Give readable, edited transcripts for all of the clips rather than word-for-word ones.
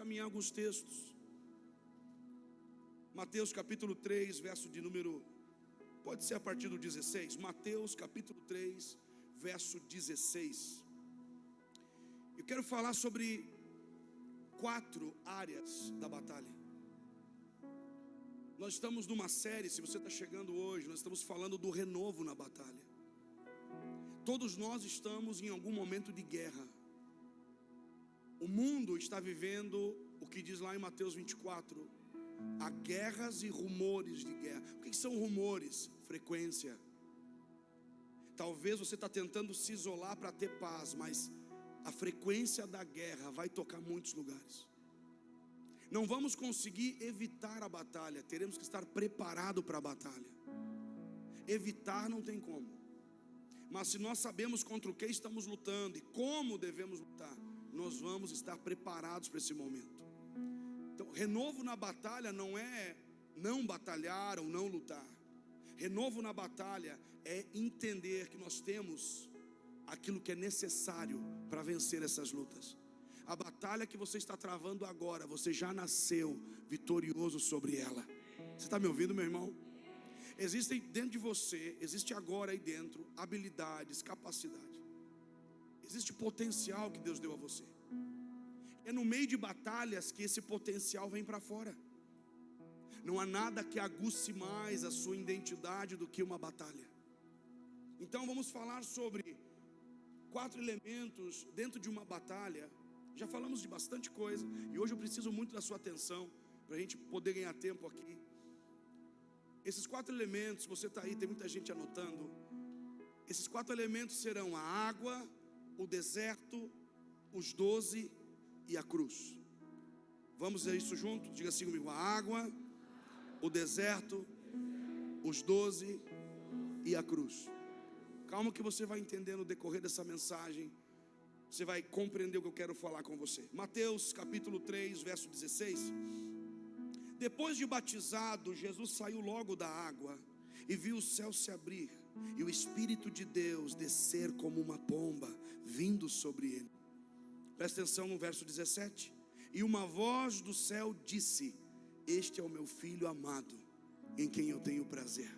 caminhar alguns textos. Mateus capítulo 3, verso de número, pode ser a partir do 16. Mateus capítulo 3, verso 16. Eu quero falar sobre 4 áreas da batalha. Nós estamos numa série, se você está chegando hoje, nós estamos falando do renovo na batalha. Todos nós estamos em algum momento de guerra. O mundo está vivendo o que diz lá em Mateus 24: há guerras e rumores de guerra. O que são rumores? Frequência. Talvez você está tentando se isolar para ter paz, mas a frequência da guerra vai tocar muitos lugares. Não vamos conseguir evitar a batalha, teremos que estar preparados para a batalha. Evitar não tem como, mas se nós sabemos contra o que estamos lutando e como devemos lutar, nós vamos estar preparados para esse momento. Então, renovo na batalha não é não batalhar ou não lutar. Renovo na batalha é entender que nós temos aquilo que é necessário para vencer essas lutas. A batalha que você está travando agora, você já nasceu vitorioso sobre ela. Você está me ouvindo, meu irmão? Existem dentro de você, existe agora aí dentro habilidades, capacidade. Existe potencial que Deus deu a você. É no meio de batalhas que esse potencial vem para fora. Não há nada que aguce mais a sua identidade do que uma batalha. Então vamos falar sobre 4 elementos dentro de uma batalha. Já falamos de bastante coisa e hoje eu preciso muito da sua atenção para a gente poder ganhar tempo aqui. Esses 4 elementos, se você está aí, tem muita gente anotando. Esses 4 elementos serão a água, o deserto, os 12 e a cruz. Vamos ver isso junto? Diga assim comigo: a água, o deserto, os 12 e a cruz. Calma que você vai entender no decorrer dessa mensagem. Você vai compreender o que eu quero falar com você. Mateus capítulo 3, verso 16. Depois de batizado, Jesus saiu logo da água e viu o céu se abrir e o Espírito de Deus descer como uma pomba, vindo sobre ele. Presta atenção no verso 17. E uma voz do céu disse: este é o meu filho amado, em quem eu tenho prazer.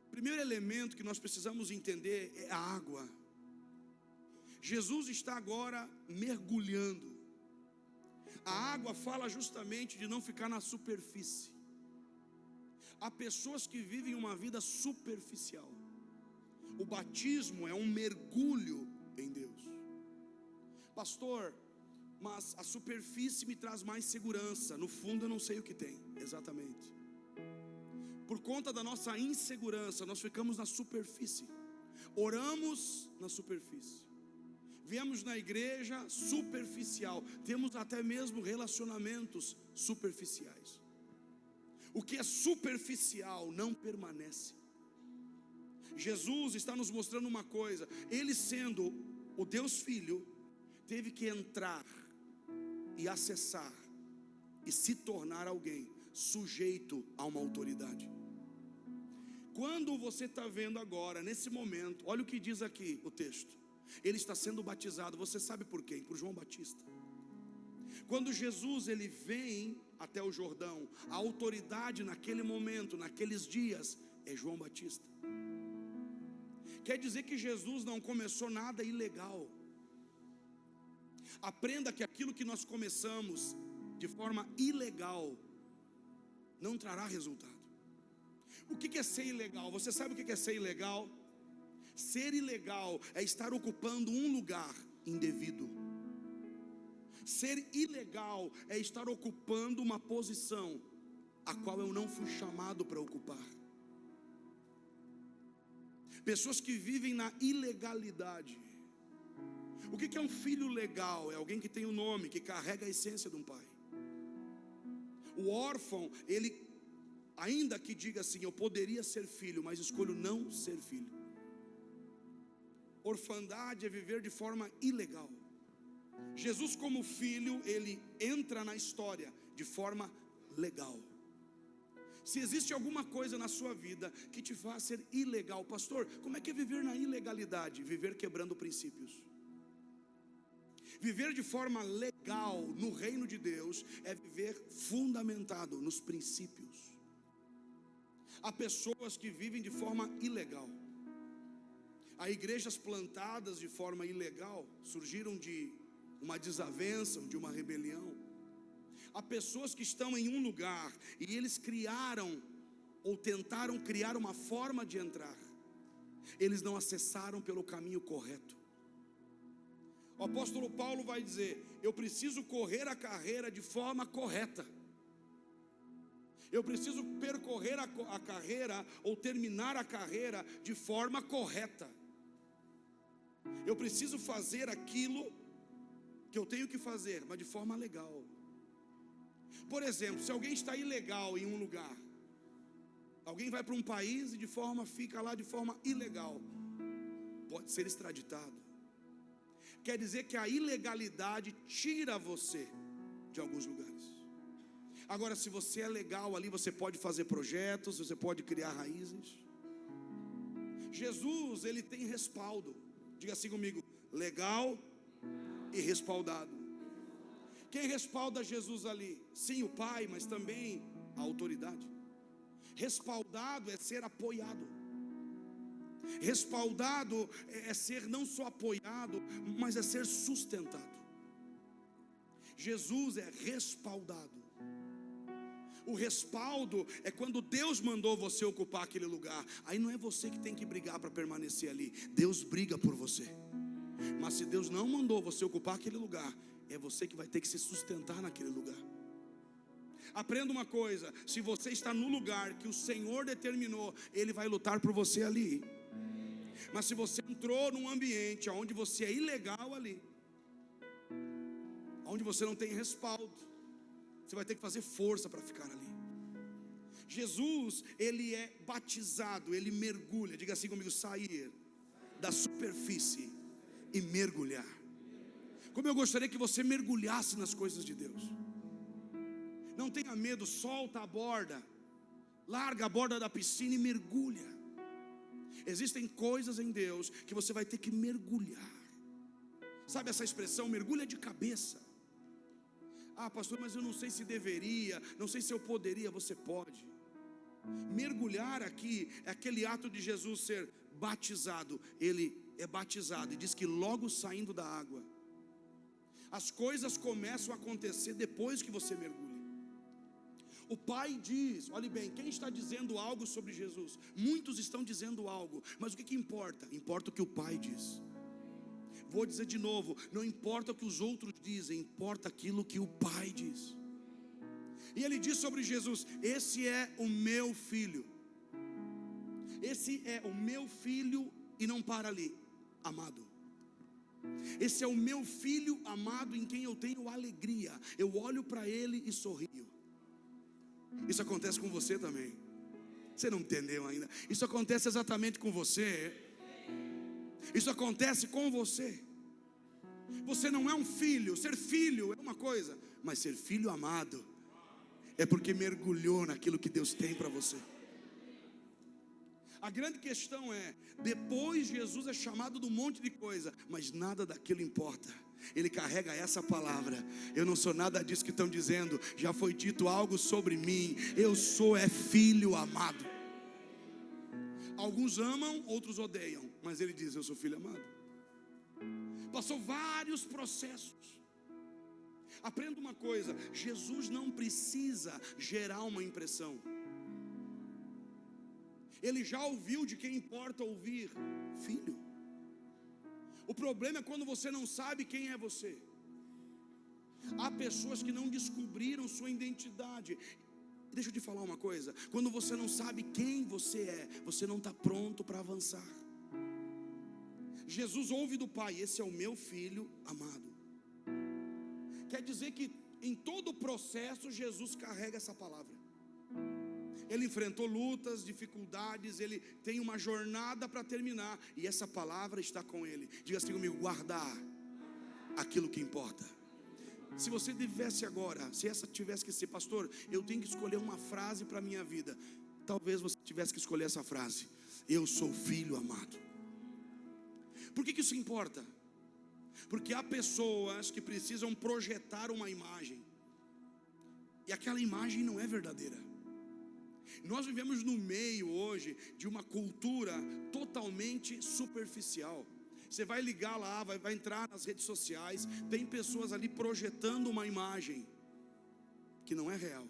O primeiro elemento que nós precisamos entender é a água. Jesus está agora mergulhando. A água fala justamente de não ficar na superfície. Há pessoas que vivem uma vida superficial. O batismo é um mergulho em Deus. Pastor, mas a superfície me traz mais segurança. No fundo eu não sei o que tem. Exatamente. Por conta da nossa insegurança, nós ficamos na superfície. Oramos na superfície. Viemos na igreja superficial. Temos até mesmo relacionamentos superficiais. O que é superficial não permanece. Jesus está nos mostrando uma coisa. Ele, sendo o Deus Filho, teve que entrar e acessar e se tornar alguém sujeito a uma autoridade. Quando você está vendo agora, nesse momento, olha o que diz aqui o texto. Ele está sendo batizado, você sabe por quem? Por João Batista. Quando Jesus ele vem até o Jordão, a autoridade naquele momento, naqueles dias, é João Batista. Quer dizer que Jesus não começou nada ilegal. Aprenda que aquilo que nós começamos de forma ilegal não trará resultado. O que é ser ilegal? Você sabe o que é ser ilegal? Ser ilegal é estar ocupando um lugar indevido. Ser ilegal é estar ocupando uma posição a qual eu não fui chamado para ocupar. Pessoas que vivem na ilegalidade. O que é um filho legal? É alguém que tem um nome, que carrega a essência de um pai. O órfão, ele, ainda que diga assim: eu poderia ser filho, mas escolho não ser filho. Orfandade é viver de forma ilegal. Jesus, como filho, ele entra na história de forma legal. Se existe alguma coisa na sua vida que te faz ser ilegal, pastor, como é que é viver na ilegalidade? Viver quebrando princípios. Viver de forma legal no reino de Deus é viver fundamentado nos princípios. Há pessoas que vivem de forma ilegal. Há igrejas plantadas de forma ilegal, surgiram de uma desavença, de uma rebelião. Há pessoas que estão em um lugar e eles criaram ou tentaram criar uma forma de entrar. Eles não acessaram pelo caminho correto. O apóstolo Paulo vai dizer: eu preciso correr a carreira de forma correta. Eu preciso percorrer a carreira ou terminar a carreira de forma correta. Eu preciso fazer aquilo que eu tenho que fazer, mas de forma legal. Por exemplo, se alguém está ilegal em um lugar, alguém vai para um país e fica lá de forma ilegal, pode ser extraditado. Quer dizer que a ilegalidade tira você de alguns lugares. Agora, se você é legal ali, você pode fazer projetos, você pode criar raízes. Jesus, ele tem respaldo. Diga assim comigo: legal e respaldado. Quem respalda Jesus ali? Sim, o Pai, mas também a autoridade. Respaldado é ser apoiado. Respaldado é ser não só apoiado, mas é ser sustentado. Jesus é respaldado. O respaldo é quando Deus mandou você ocupar aquele lugar. Aí não é você que tem que brigar para permanecer ali. Deus briga por você. Mas se Deus não mandou você ocupar aquele lugar, é você que vai ter que se sustentar naquele lugar. Aprenda uma coisa: se você está no lugar que o Senhor determinou, Ele vai lutar por você ali. Mas se você entrou num ambiente onde você é ilegal ali, onde você não tem respaldo, você vai ter que fazer força para ficar ali. Jesus, ele é batizado, ele mergulha. Diga assim comigo: sair da superfície e mergulhar. Como eu gostaria que você mergulhasse nas coisas de Deus. Não tenha medo, solta a borda, larga a borda da piscina e mergulha. Existem coisas em Deus que você vai ter que mergulhar. Sabe essa expressão, mergulha de cabeça? Ah, pastor, mas eu não sei se deveria, não sei se eu poderia. Você pode. Mergulhar aqui é aquele ato de Jesus ser batizado. Ele é batizado e diz que logo saindo da água, as coisas começam a acontecer depois que você mergulha. O Pai diz, olhe bem, quem está dizendo algo sobre Jesus? Muitos estão dizendo algo, mas o que importa? Importa o que o Pai diz. Vou dizer de novo: não importa o que os outros dizem, importa aquilo que o Pai diz. E ele diz sobre Jesus: esse é o meu filho. Esse é o meu filho, e não para ali, amado. Esse é o meu filho amado, em quem eu tenho alegria. Eu olho para ele e sorrio. Isso acontece com você também. Você não entendeu ainda? Isso acontece exatamente com você. Isso acontece com você. Você não é um filho. Ser filho é uma coisa, mas ser filho amado é porque mergulhou naquilo que Deus tem para você. A grande questão é: depois Jesus é chamado de um monte de coisa, mas nada daquilo importa. Ele carrega essa palavra: eu não sou nada disso que estão dizendo, já foi dito algo sobre mim. Eu sou filho amado. Alguns amam, outros odeiam, mas ele diz: eu sou filho amado. Passou vários processos. Aprenda uma coisa: Jesus não precisa gerar uma impressão. Ele já ouviu de quem importa ouvir: filho. O problema é quando você não sabe quem é você. Há pessoas que não descobriram sua identidade. Deixa eu te falar uma coisa: quando você não sabe quem você é, você não está pronto para avançar. Jesus ouve do Pai: esse é o meu filho amado. Quer dizer que em todo o processo Jesus carrega essa palavra. Ele enfrentou lutas, dificuldades, ele tem uma jornada para terminar, e essa palavra está com ele. Diga assim comigo: guardar aquilo que importa. Se você tivesse agora, se essa tivesse que ser: pastor, eu tenho que escolher uma frase para a minha vida. Talvez você tivesse que escolher essa frase: eu sou filho amado. Por que isso importa? Porque há pessoas que precisam projetar uma imagem, e aquela imagem não é verdadeira. Nós vivemos no meio hoje de uma cultura totalmente superficial. Você vai ligar lá, vai entrar nas redes sociais, tem pessoas ali projetando uma imagem que não é real.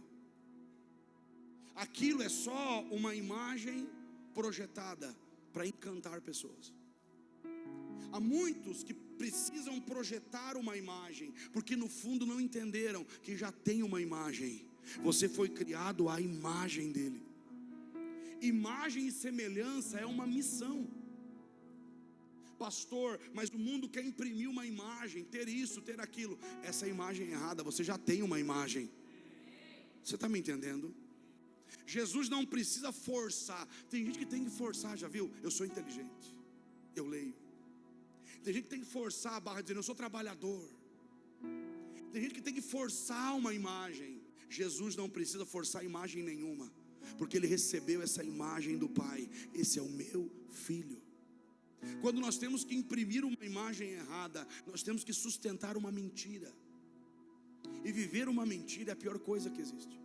Aquilo é só uma imagem projetada para encantar pessoas. Há muitos que precisam projetar uma imagem, porque no fundo não entenderam que já tem uma imagem. Você foi criado à imagem dele. Imagem e semelhança é uma missão. Pastor, mas o mundo quer imprimir uma imagem, ter isso, ter aquilo. Essa imagem é errada, você já tem uma imagem. Você está me entendendo? Jesus não precisa forçar. Tem gente que tem que forçar, já viu? Eu sou inteligente, eu leio. Tem gente que tem que forçar a barra dizendo eu sou trabalhador. Tem gente que tem que forçar uma imagem. Jesus não precisa forçar imagem nenhuma, porque ele recebeu essa imagem do Pai. Esse é o meu filho. Quando nós temos que imprimir uma imagem errada, nós temos que sustentar uma mentira. E viver uma mentira é a pior coisa que existe.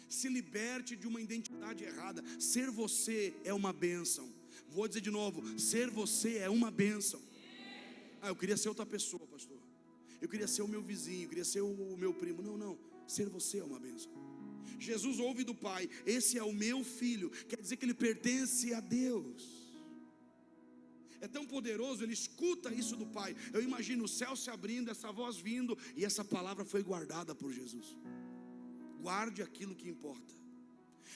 Se liberte de uma identidade errada. Ser você é uma bênção. Vou dizer de novo, ser você é uma bênção. Eu queria ser outra pessoa, pastor. Eu queria ser o meu vizinho, eu queria ser o meu primo. Não, ser você é uma bênção. Jesus ouve do Pai, esse é o meu filho. Quer dizer que ele pertence a Deus. É tão poderoso, ele escuta isso do Pai. Eu imagino o céu se abrindo, essa voz vindo, e essa palavra foi guardada por Jesus. Guarde aquilo que importa.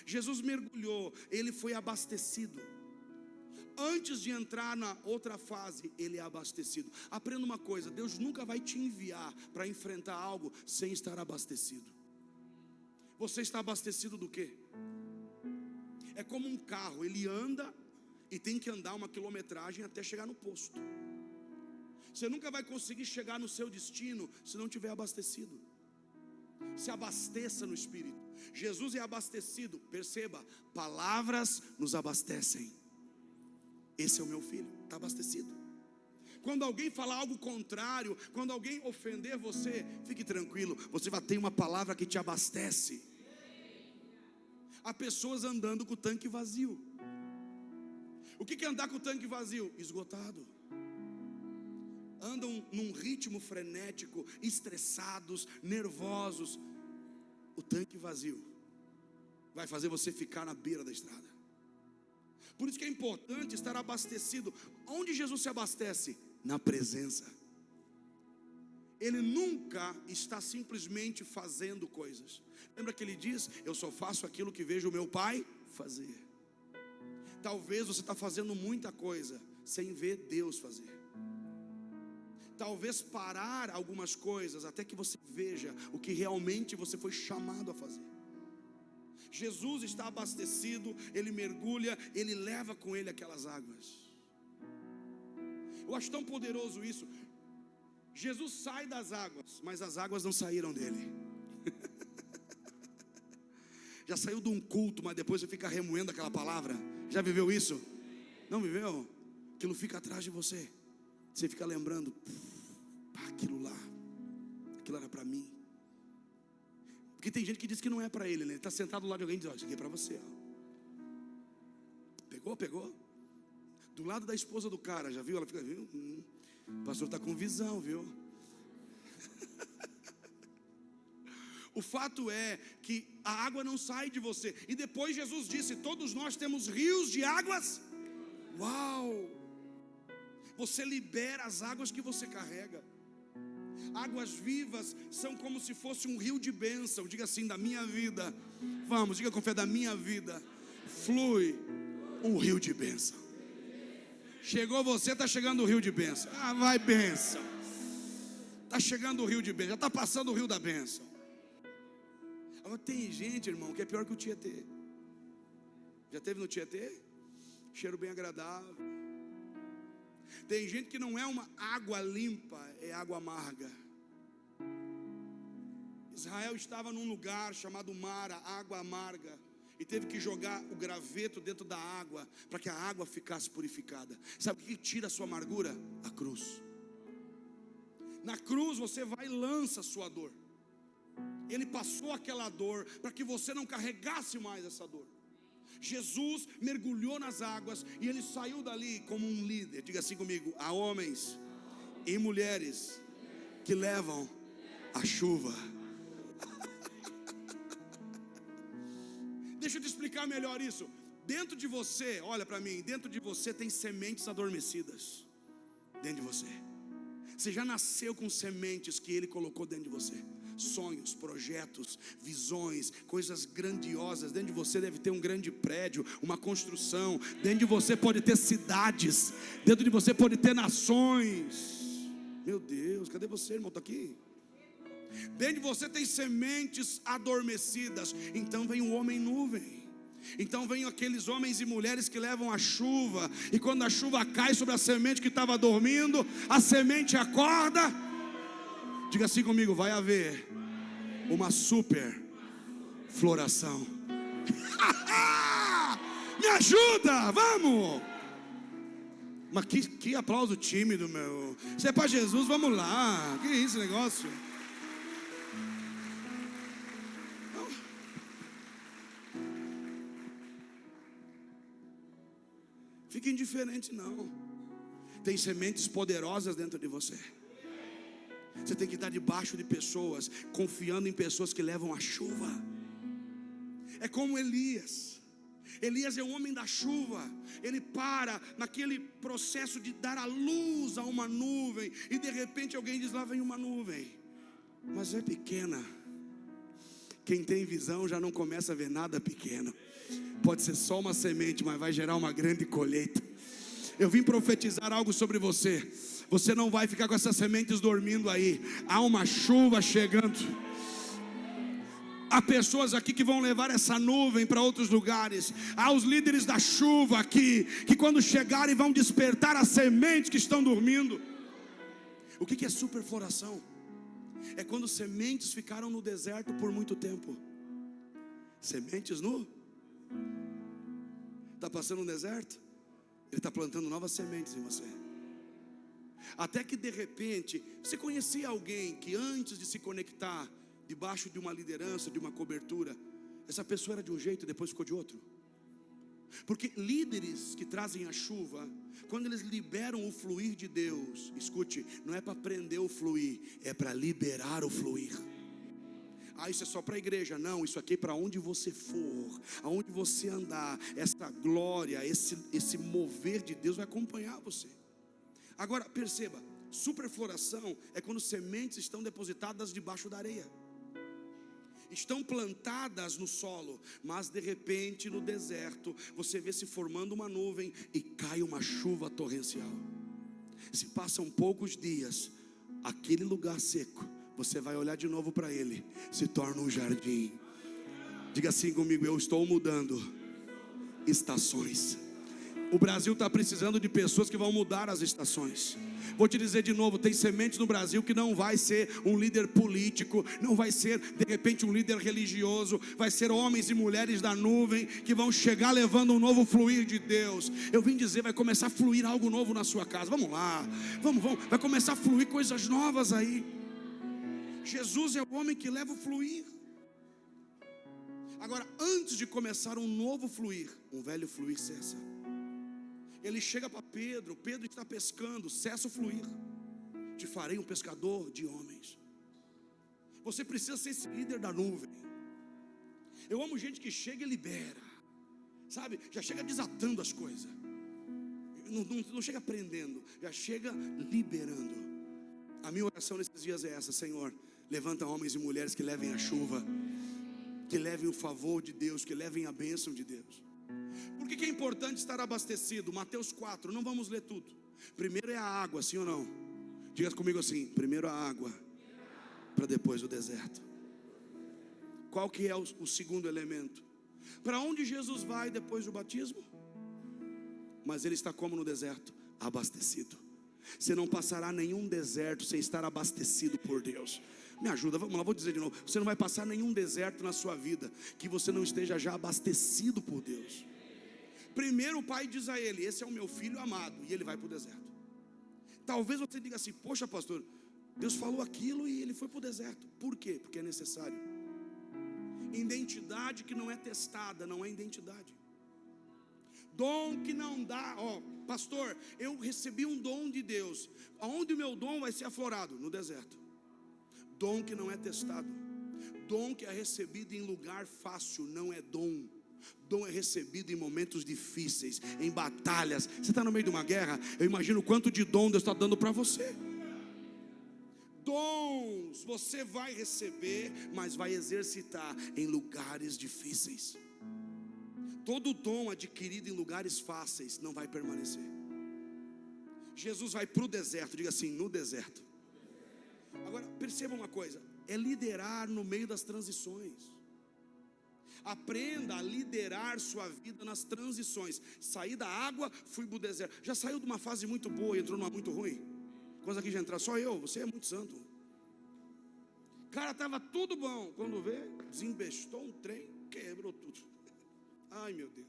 Jesus mergulhou, ele foi abastecido. Antes de entrar na outra fase, ele é abastecido. Aprenda uma coisa, Deus nunca vai te enviar para enfrentar algo sem estar abastecido. Você está abastecido do quê? É como um carro, ele anda e tem que andar uma quilometragem até chegar no posto. Você nunca vai conseguir chegar no seu destino se não tiver abastecido. Se abasteça no Espírito. Jesus é abastecido, perceba, palavras nos abastecem. Esse é o meu filho, está abastecido. Quando alguém falar algo contrário, quando alguém ofender você, fique tranquilo, você vai ter uma palavra que te abastece. Há pessoas andando com o tanque vazio. O que é andar com o tanque vazio? Esgotado. Andam num ritmo frenético, estressados, nervosos. O tanque vazio vai fazer você ficar na beira da estrada. Por isso que é importante estar abastecido. Onde Jesus se abastece? Na presença. Ele nunca está simplesmente fazendo coisas. Lembra que ele diz, eu só faço aquilo que vejo o meu Pai fazer. Talvez você está fazendo muita coisa sem ver Deus fazer. Talvez parar algumas coisas até que você veja o que realmente você foi chamado a fazer. Jesus está abastecido, ele mergulha, ele leva com ele aquelas águas. Eu acho tão poderoso isso. Jesus sai das águas, mas as águas não saíram dele. Já saiu de um culto, mas depois você fica remoendo aquela palavra. Já viveu isso? Não viveu? Aquilo fica atrás de você. Você fica lembrando, aquilo lá, aquilo era para mim. Porque tem gente que diz que não é para ele, né? Ele está sentado do lado de alguém e diz, isso aqui é para você, Pegou? Do lado da esposa do cara, já viu? Ela fica, viu? O pastor está com visão, viu? O fato é que a água não sai de você. E depois Jesus disse, todos nós temos rios de águas. Uau! Você libera as águas que você carrega. Águas vivas são como se fosse um rio de bênção. Diga assim, da minha vida. Vamos, diga com fé, da minha vida flui um rio de bênção. Chegou você, está chegando o rio de bênção. Vai bênção. Está chegando o rio de bênção. Já está passando o rio da bênção. Agora tem gente, irmão, que é pior que o Tietê. Já teve no Tietê? Cheiro bem agradável. Tem gente que não é uma água limpa, é água amarga. Israel estava num lugar chamado Mara, água amarga, e teve que jogar o graveto dentro da água, para que a água ficasse purificada. Sabe o que tira a sua amargura? A cruz. Na cruz você vai e lança a sua dor. Ele passou aquela dor para que você não carregasse mais essa dor. Jesus mergulhou nas águas e ele saiu dali como um líder. Diga assim comigo: há homens e mulheres que levam a chuva. Deixa eu te explicar melhor isso. Dentro de você, olha para mim, dentro de você tem sementes adormecidas. Dentro de você. Você já nasceu com sementes que ele colocou dentro de você. Sonhos, projetos, visões, coisas grandiosas. Dentro de você deve ter um grande prédio, uma construção. Dentro de você pode ter cidades. Dentro de você pode ter nações. Meu Deus, cadê você, irmão? Está aqui. Dentro de você tem sementes adormecidas. Então vem o homem nuvem. Então vem aqueles homens e mulheres que levam a chuva. E quando a chuva cai sobre a semente que estava dormindo, a semente acorda. Diga assim comigo: vai haver uma super floração. Me ajuda, vamos. Mas que aplauso tímido, meu. Isso é para Jesus, vamos lá. Que isso, negócio? Fique indiferente não. Tem sementes poderosas dentro de você. Você tem que estar debaixo de pessoas, confiando em pessoas que levam a chuva. É como Elias. Elias é o homem da chuva. Ele para naquele processo de dar a luz a uma nuvem, e de repente alguém diz: lá vem uma nuvem, mas é pequena. Quem tem visão já não começa a ver nada pequeno. Pode ser só uma semente, mas vai gerar uma grande colheita. Eu vim profetizar algo sobre você. Você não vai ficar com essas sementes dormindo aí. Há uma chuva chegando. Há pessoas aqui que vão levar essa nuvem para outros lugares. Há os líderes da chuva aqui, que quando chegarem vão despertar as sementes que estão dormindo. O que é superfloração? É quando sementes ficaram no deserto por muito tempo. Sementes no... Está passando um deserto? Ele está plantando novas sementes em você. Até que de repente, você conhecia alguém que antes de se conectar debaixo de uma liderança, de uma cobertura, essa pessoa era de um jeito e depois ficou de outro? Porque líderes que trazem a chuva, quando eles liberam o fluir de Deus, escute, não é para prender o fluir, é para liberar o fluir. Ah, isso é só para a igreja. Não, isso aqui é para onde você for, aonde você andar, essa glória, esse mover de Deus vai acompanhar você. Agora perceba, superfloração é quando sementes estão depositadas debaixo da areia, estão plantadas no solo, mas de repente no deserto você vê se formando uma nuvem e cai uma chuva torrencial. Se passam poucos dias, aquele lugar seco, você vai olhar de novo para ele, se torna um jardim. Diga assim comigo: eu estou mudando estações. O Brasil está precisando de pessoas que vão mudar as estações. Vou te dizer de novo, tem sementes no Brasil que não vai ser um líder político, não vai ser de repente um líder religioso, vai ser homens e mulheres da nuvem que vão chegar levando um novo fluir de Deus. Eu vim dizer, vai começar a fluir algo novo na sua casa. Vamos lá, vamos, vai começar a fluir coisas novas aí. Jesus é o homem que leva o fluir. Agora, antes de começar um novo fluir, um velho fluir cessa. Ele chega para Pedro, Pedro está pescando, cessa o fluir. Te farei um pescador de homens. Você precisa ser esse líder da nuvem. Eu amo gente que chega e libera, sabe, já chega desatando as coisas. Não chega prendendo, já chega liberando. A minha oração nesses dias é essa: Senhor, levanta homens e mulheres que levem a chuva, que levem o favor de Deus, que levem a bênção de Deus. Por que é importante estar abastecido? Mateus 4, não vamos ler tudo. Primeiro é a água, sim ou não? Diga comigo assim: primeiro a água, para depois o deserto. Qual que é o segundo elemento? Para onde Jesus vai depois do batismo? Mas ele está como no deserto? Abastecido. Você não passará nenhum deserto sem estar abastecido por Deus. Me ajuda, vamos lá, vou dizer de novo. Você não vai passar nenhum deserto na sua vida que você não esteja já abastecido por Deus. Primeiro o pai diz a ele: esse é o meu filho amado, e ele vai para o deserto. Talvez você diga assim: poxa pastor, Deus falou aquilo e ele foi para o deserto. Por quê? Porque é necessário. Identidade que não é testada não é identidade. Dom que não dá, pastor, eu recebi um dom de Deus. Aonde o meu dom vai ser aflorado? No deserto. Dom que não é testado. Dom que é recebido em lugar fácil não é dom. Dom é recebido em momentos difíceis, em batalhas. Você está no meio de uma guerra, eu imagino quanto de dom Deus está dando para você. Dons você vai receber, mas vai exercitar em lugares difíceis. Todo dom adquirido em lugares fáceis não vai permanecer. Jesus vai para o deserto, diga assim, no deserto. Agora perceba uma coisa, é liderar no meio das transições. Aprenda a liderar sua vida nas transições. Saí da água, fui para o deserto. Já saiu de uma fase muito boa e entrou numa muito ruim? Coisa aqui já entrar, só eu, você é muito santo. Cara, estava tudo bom. Quando vê, desembestou um trem, quebrou tudo. Ai meu Deus.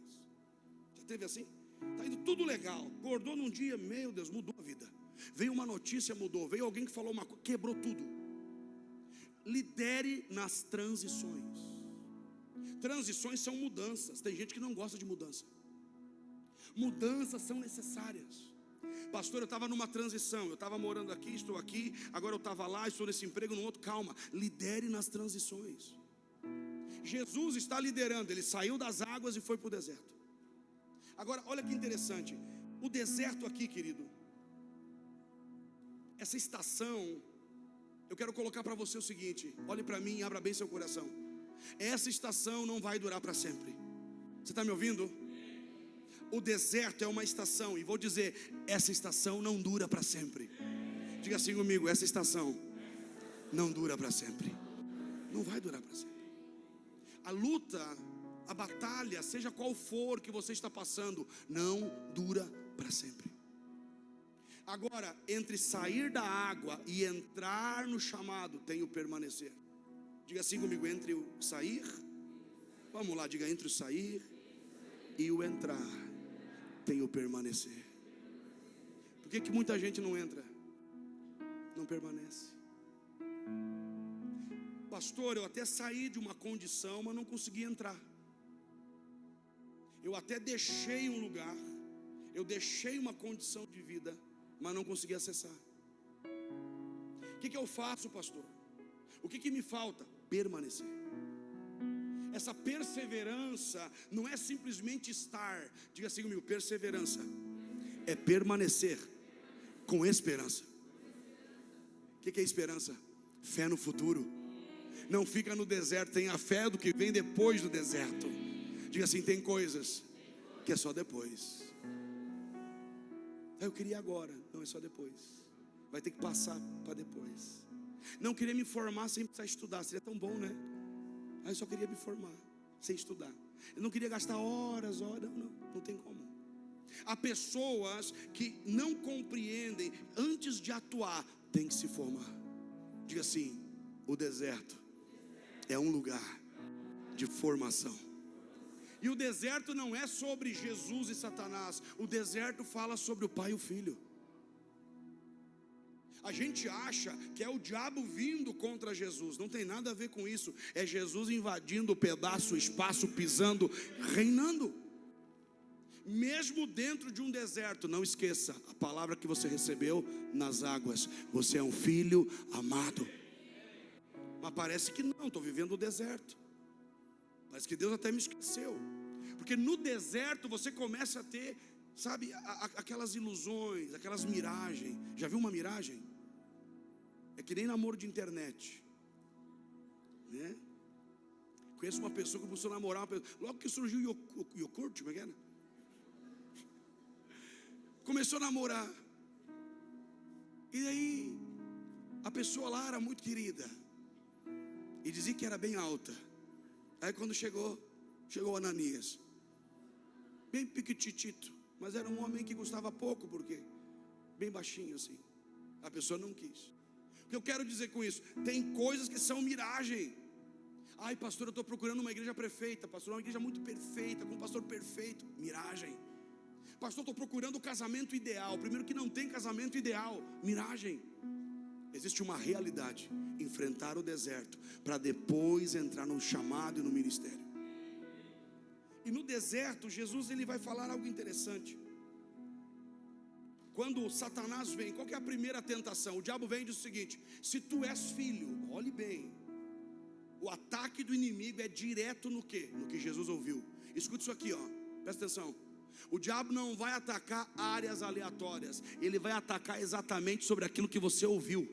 Já teve assim? Está indo tudo legal. Acordou num dia, meu Deus, mudou a vida. Veio uma notícia, mudou. Veio alguém que falou uma coisa, quebrou tudo. Lidere nas transições. Transições são mudanças. Tem gente que não gosta de mudança. Mudanças são necessárias. Pastor, eu estava numa transição. Eu estava morando aqui, estou aqui. Agora eu estava lá, estou nesse emprego, no outro. Calma, lidere nas transições. Jesus está liderando. Ele saiu das águas e foi para o deserto. Agora, olha que interessante. O deserto aqui, querido, essa estação, eu quero colocar para você o seguinte. Olhe para mim e abra bem seu coração. Essa estação não vai durar para sempre. Você está me ouvindo? O deserto é uma estação. E vou dizer, essa estação não dura para sempre. Diga assim comigo, essa estação não dura para sempre. Não vai durar para sempre. A luta, a batalha, seja qual for que você está passando, não dura para sempre. Agora, entre sair da água e entrar no chamado, tem o permanecer. Diga assim comigo, entre o sair, vamos lá, diga, entre o sair e o entrar, tem o permanecer. Por que muita gente não entra? Não permanece. Pastor, eu até saí de uma condição, mas não consegui entrar. Eu até deixei um lugar, eu deixei uma condição de vida, mas não consegui acessar. O que eu faço, pastor? O que me falta? Permanecer. Essa perseverança não é simplesmente estar. Diga assim comigo, perseverança é permanecer com esperança. O que é esperança? Fé no futuro. Não fica no deserto, tenha fé do que vem depois do deserto. Diga assim, tem coisas que é só depois. Eu queria agora, não, é só depois. Vai ter que passar para depois. Não queria me formar sem precisar estudar, seria tão bom, né? Aí eu só queria me formar, sem estudar. Eu não queria gastar horas, não tem como. Há pessoas que não compreendem, antes de atuar, tem que se formar. Diga assim, o deserto é um lugar de formação. E o deserto não é sobre Jesus e Satanás. O deserto fala sobre o Pai e o Filho. A gente acha que é o diabo vindo contra Jesus. Não tem nada a ver com isso. É Jesus invadindo o pedaço, o espaço, pisando, reinando. Mesmo dentro de um deserto, não esqueça a palavra que você recebeu nas águas. Você é um filho amado. Mas parece que não, estou vivendo o deserto. Parece que Deus até me esqueceu. Porque no deserto você começa a ter, sabe, aquelas ilusões, aquelas miragens. Já viu uma miragem? É que nem namoro de internet, né? Conheço uma pessoa que começou a namorar uma pessoa. Logo que surgiu o iogurte, como é que era? Começou a namorar. E aí a pessoa lá era muito querida e dizia que era bem alta. Aí quando chegou Ananias, bem piquititito, mas era um homem que gostava pouco, porque bem baixinho assim. A pessoa não quis. O que eu quero dizer com isso? Tem coisas que são miragem. Ai pastor, eu estou procurando uma igreja perfeita. Pastor, uma igreja muito perfeita, com um pastor perfeito. Miragem. Pastor, estou procurando o casamento ideal. Primeiro que não tem casamento ideal. Miragem. Existe uma realidade: enfrentar o deserto para depois entrar no chamado e no ministério. E no deserto, Jesus ele vai falar algo interessante. Quando Satanás vem, qual que é a primeira tentação? O diabo vem e diz o seguinte: se tu és filho, olhe bem, o ataque do inimigo é direto no quê? No que Jesus ouviu. Escute isso aqui, ó, presta atenção. O diabo não vai atacar áreas aleatórias, ele vai atacar exatamente sobre aquilo que você ouviu.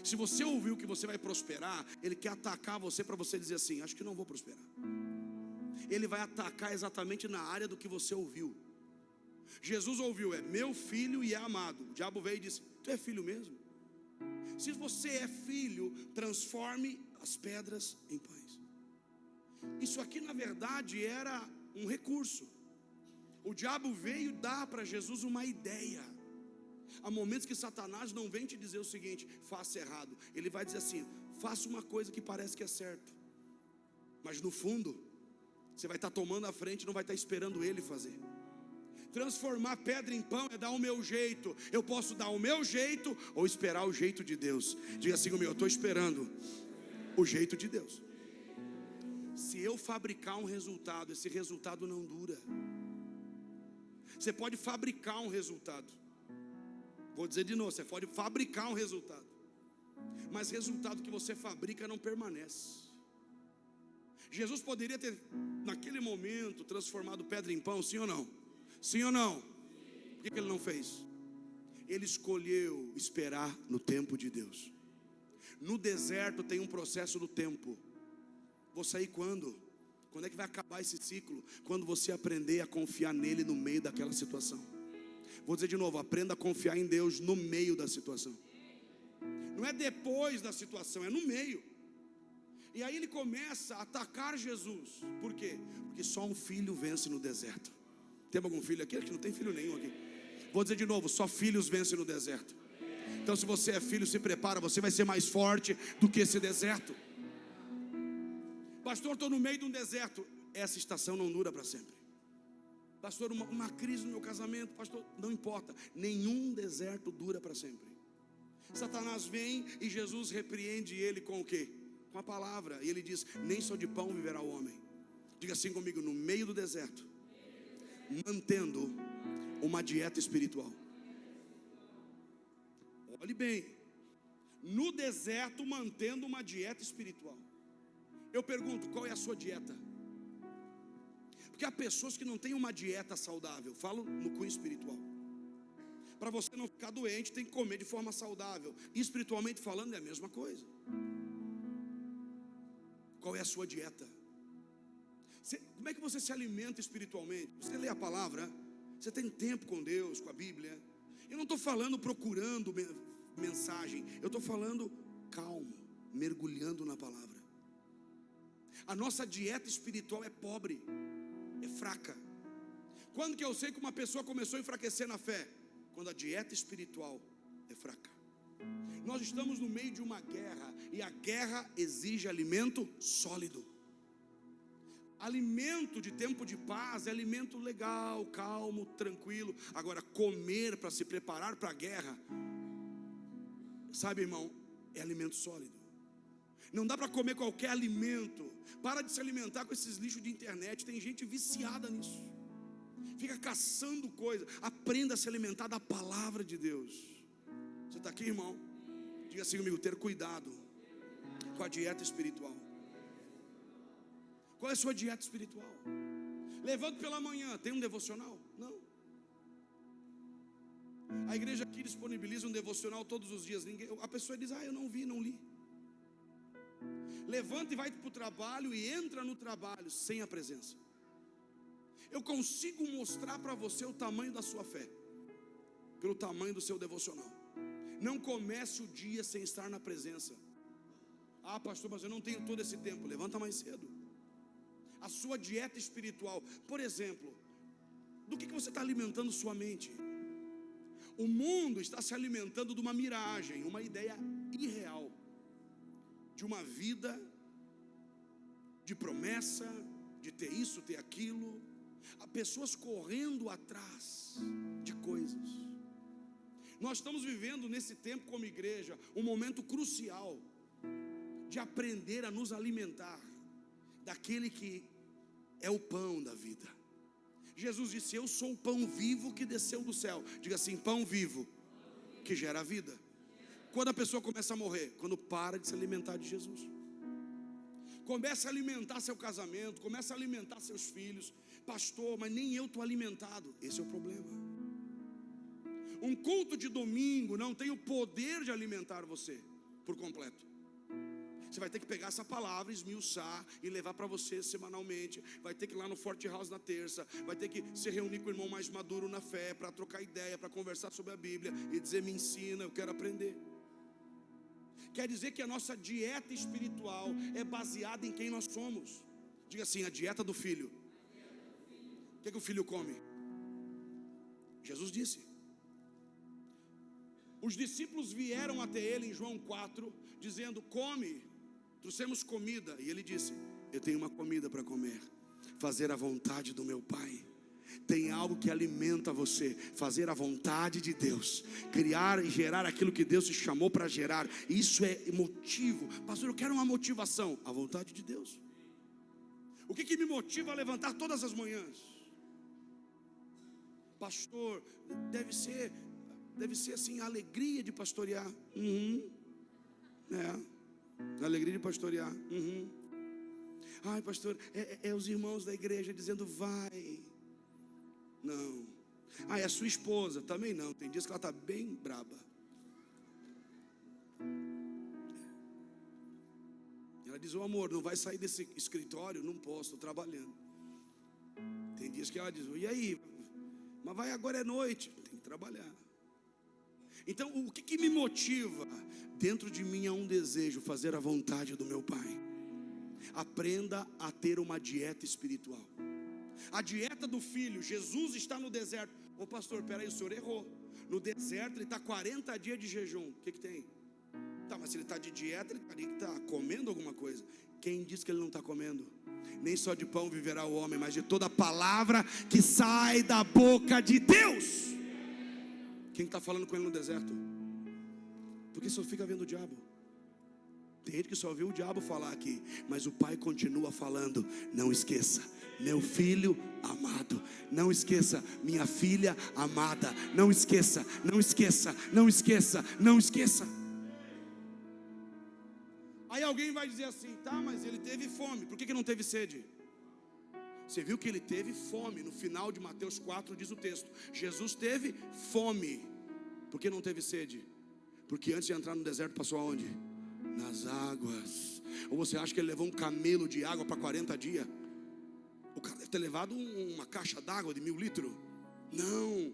Se você ouviu que você vai prosperar, ele quer atacar você para você dizer assim: acho que não vou prosperar. Ele vai atacar exatamente na área do que você ouviu. Jesus ouviu: é meu filho e é amado. O diabo veio e disse: tu é filho mesmo? Se você é filho, transforme as pedras em pães. Isso aqui na verdade era um recurso. O diabo veio dar para Jesus uma ideia. Há momentos que Satanás não vem te dizer o seguinte: faça errado. Ele vai dizer assim: faça uma coisa que parece que é certo, mas no fundo você vai estar tomando a frente e não vai estar esperando ele fazer. Transformar pedra em pão é dar o meu jeito. Eu posso dar o meu jeito ou esperar o jeito de Deus. Diga assim comigo: eu estou esperando o jeito de Deus. Se eu fabricar um resultado, esse resultado não dura. Você pode fabricar um resultado. Vou dizer de novo: você pode fabricar um resultado, mas resultado que você fabrica não permanece. Jesus poderia ter naquele momento transformado pedra em pão, sim ou não? Sim ou não? Por que ele não fez? Ele escolheu esperar no tempo de Deus. No deserto tem um processo do tempo. Vou sair quando? Quando é que vai acabar esse ciclo? Quando você aprender a confiar nele no meio daquela situação. Vou dizer de novo: aprenda a confiar em Deus no meio da situação. Não é depois da situação, é no meio. E aí ele começa a atacar Jesus. Por quê? Porque só um filho vence no deserto. Tem algum filho aqui? Acho que não tem filho nenhum aqui. Vou dizer de novo: só filhos vencem no deserto. Então se você é filho, se prepara, você vai ser mais forte do que esse deserto. Pastor, estou no meio de um deserto. Essa estação não dura para sempre. Pastor, uma crise no meu casamento. Pastor, não importa, nenhum deserto dura para sempre. Satanás vem e Jesus repreende ele com o quê? Com a palavra. E ele diz: nem só de pão viverá o homem. Diga assim comigo: no meio do deserto, mantendo uma dieta espiritual. Olhe bem, no deserto mantendo uma dieta espiritual. Eu pergunto: qual é a sua dieta? Porque há pessoas que não têm uma dieta saudável. Falo no cunho espiritual. Para você não ficar doente, tem que comer de forma saudável. Espiritualmente falando é a mesma coisa. Qual é a sua dieta? Como é que você se alimenta espiritualmente? Você lê a palavra? Você tem tempo com Deus, com a Bíblia? Eu não estou falando procurando mensagem. Eu estou falando calmo, mergulhando na palavra. A nossa dieta espiritual é pobre, é fraca. Quando que eu sei que uma pessoa começou a enfraquecer na fé? Quando a dieta espiritual é fraca. Nós estamos no meio de uma guerra, e a guerra exige alimento sólido. Alimento de tempo de paz é alimento legal, calmo, tranquilo. Agora, comer para se preparar para a guerra, sabe, irmão, é alimento sólido. Não dá para comer qualquer alimento. Para de se alimentar com esses lixos de internet. Tem gente viciada nisso. Fica caçando coisa. Aprenda a se alimentar da palavra de Deus. Você está aqui, irmão? Diga assim comigo: ter cuidado com a dieta espiritual. Qual é a sua dieta espiritual? Levanto pela manhã, tem um devocional? Não. A igreja aqui disponibiliza um devocional todos os dias. A pessoa diz: eu não vi, não li. Levanta e vai para o trabalho e entra no trabalho sem a presença. Eu consigo mostrar para você o tamanho da sua fé pelo tamanho do seu devocional. Não comece o dia sem estar na presença. Pastor, mas eu não tenho todo esse tempo. Levanta mais cedo. A sua dieta espiritual, por exemplo, do que você está alimentando sua mente? O mundo está se alimentando de uma miragem, uma ideia irreal, de uma vida de promessa, de ter isso, ter aquilo. Há pessoas correndo atrás de coisas. Nós estamos vivendo nesse tempo como igreja um momento crucial de aprender a nos alimentar daquele que é o pão da vida. Jesus disse: eu sou o pão vivo que desceu do céu. Diga assim: pão vivo que gera vida. Quando a pessoa começa a morrer? Quando para de se alimentar de Jesus. Começa a alimentar seu casamento, começa a alimentar seus filhos. Pastor, mas nem eu estou alimentado. Esse é o problema. Um culto de domingo não tem o poder de alimentar você por completo. Você vai ter que pegar essa palavra, esmiuçar e levar para você semanalmente. Vai ter que ir lá no Forte House na terça. Vai ter que se reunir com o irmão mais maduro na fé, para trocar ideia, para conversar sobre a Bíblia e dizer: me ensina, eu quero aprender. Quer dizer que a nossa dieta espiritual é baseada em quem nós somos. Diga assim: a dieta do filho. O que é que o filho come? Jesus disse. Os discípulos vieram até ele em João 4, dizendo: come, trouxemos comida. E ele disse: eu tenho uma comida para comer, fazer a vontade do meu Pai. Tem algo que alimenta você, fazer a vontade de Deus, criar e gerar aquilo que Deus te chamou para gerar. Isso é motivo. Pastor, eu quero uma motivação. A vontade de Deus. O que me motiva a levantar todas as manhãs? Pastor, deve ser assim, a alegria de pastorear. A alegria de pastorear. Ai, pastor, é os irmãos da igreja dizendo: vai. Não. Ah, é a sua esposa? Também não. Tem dias que ela está bem braba. Ela diz: ô amor, não vai sair desse escritório? Não posso, estou trabalhando. Tem dias que ela diz: e aí? Mas vai, agora é noite. Tem que trabalhar. Então, o que me motiva? Dentro de mim há um desejo: fazer a vontade do meu Pai. Aprenda a ter uma dieta espiritual. A dieta do filho. Jesus está no deserto. Ô pastor, peraí, o senhor errou. No deserto ele está 40 dias de jejum. O que tem? Tá, mas se ele está de dieta, ele está comendo alguma coisa. Quem disse que ele não está comendo? Nem só de pão viverá o homem, mas de toda palavra que sai da boca de Deus. Quem está falando com ele no deserto? Porque só fica vendo o diabo. Tem gente que só ouviu o diabo falar aqui, mas o Pai continua falando: não esqueça, meu filho amado. Não esqueça, minha filha amada. Não esqueça, não esqueça, não esqueça, não esqueça. Aí alguém vai dizer assim: tá, mas ele teve fome, por que não teve sede? Você viu que ele teve fome. No final de Mateus 4 diz o texto: Jesus teve fome. Por que não teve sede? Porque antes de entrar no deserto passou aonde? Nas águas. Ou você acha que ele levou um camelo de água para 40 dias? O cara deve ter levado uma caixa d'água de 1000 litros. Não.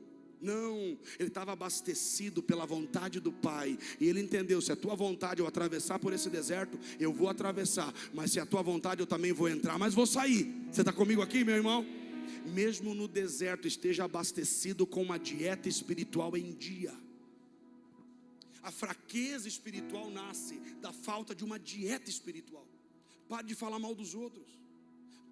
Ele estava abastecido pela vontade do Pai. E ele entendeu: se a tua vontade eu atravessar por esse deserto, eu vou atravessar. Mas se a tua vontade eu também vou entrar, mas vou sair. Você está comigo aqui, meu irmão? Mesmo no deserto, esteja abastecido com uma dieta espiritual em dia. A fraqueza espiritual nasce da falta de uma dieta espiritual. Pare de falar mal dos outros.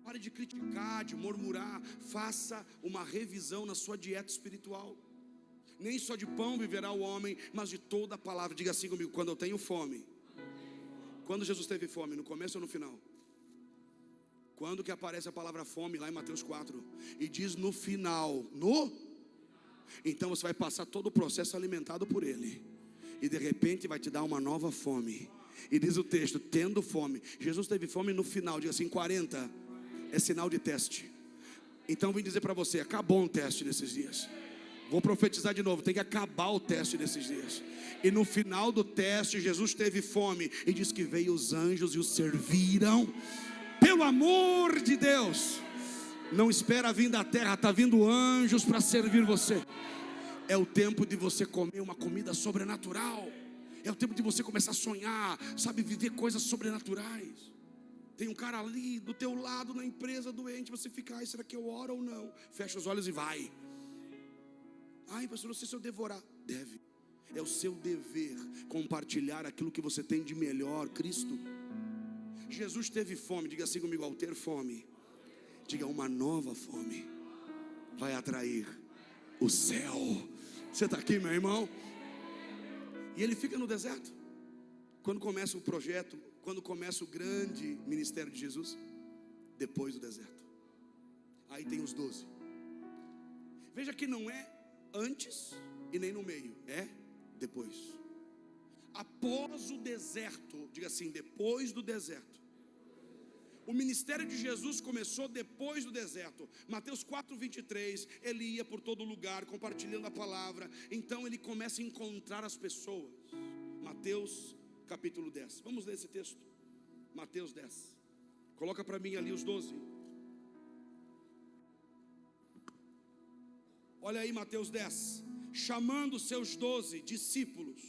Pare de criticar, de murmurar. Faça uma revisão na sua dieta espiritual. Nem só de pão viverá o homem, mas de toda a palavra. Diga assim comigo: quando eu tenho fome. Quando Jesus teve fome? No começo ou no final? Quando que aparece a palavra fome lá em Mateus 4? E diz no final. Então você vai passar todo o processo alimentado por ele. E de repente vai te dar uma nova fome. E diz o texto: tendo fome. Jesus teve fome no final. Diga assim: 40 é sinal de teste. Então vim dizer para você: acabou um teste nesses dias. Vou profetizar de novo: tem que acabar o teste nesses dias. E no final do teste Jesus teve fome. E diz que veio os anjos e o serviram. Pelo amor de Deus, não espera a vinda da terra. Está vindo anjos para servir você. É o tempo de você comer uma comida sobrenatural. É o tempo de você começar a sonhar, sabe, viver coisas sobrenaturais. Tem um cara ali do teu lado na empresa doente. Você fica: ai, será que eu oro ou não? Fecha os olhos e vai. Ai, pastor, não sei se eu devorar. Deve. É o seu dever compartilhar aquilo que você tem de melhor. Cristo. Jesus teve fome. Diga assim comigo: ao ter fome, diga: uma nova fome vai atrair o céu. Você está aqui, meu irmão? E ele fica no deserto. Quando começa o projeto, quando começa o grande ministério de Jesus? Depois do deserto. Aí tem os 12. Veja que não é antes e nem no meio, é depois. Após o deserto, diga assim, depois do deserto. O ministério de Jesus começou depois do deserto. Mateus 4:23, ele ia por todo lugar compartilhando a palavra. Então ele começa a encontrar as pessoas. Mateus capítulo 10. Vamos ler esse texto. Mateus 10. Coloca para mim ali os 12. Olha aí Mateus 10. Chamando seus 12 discípulos,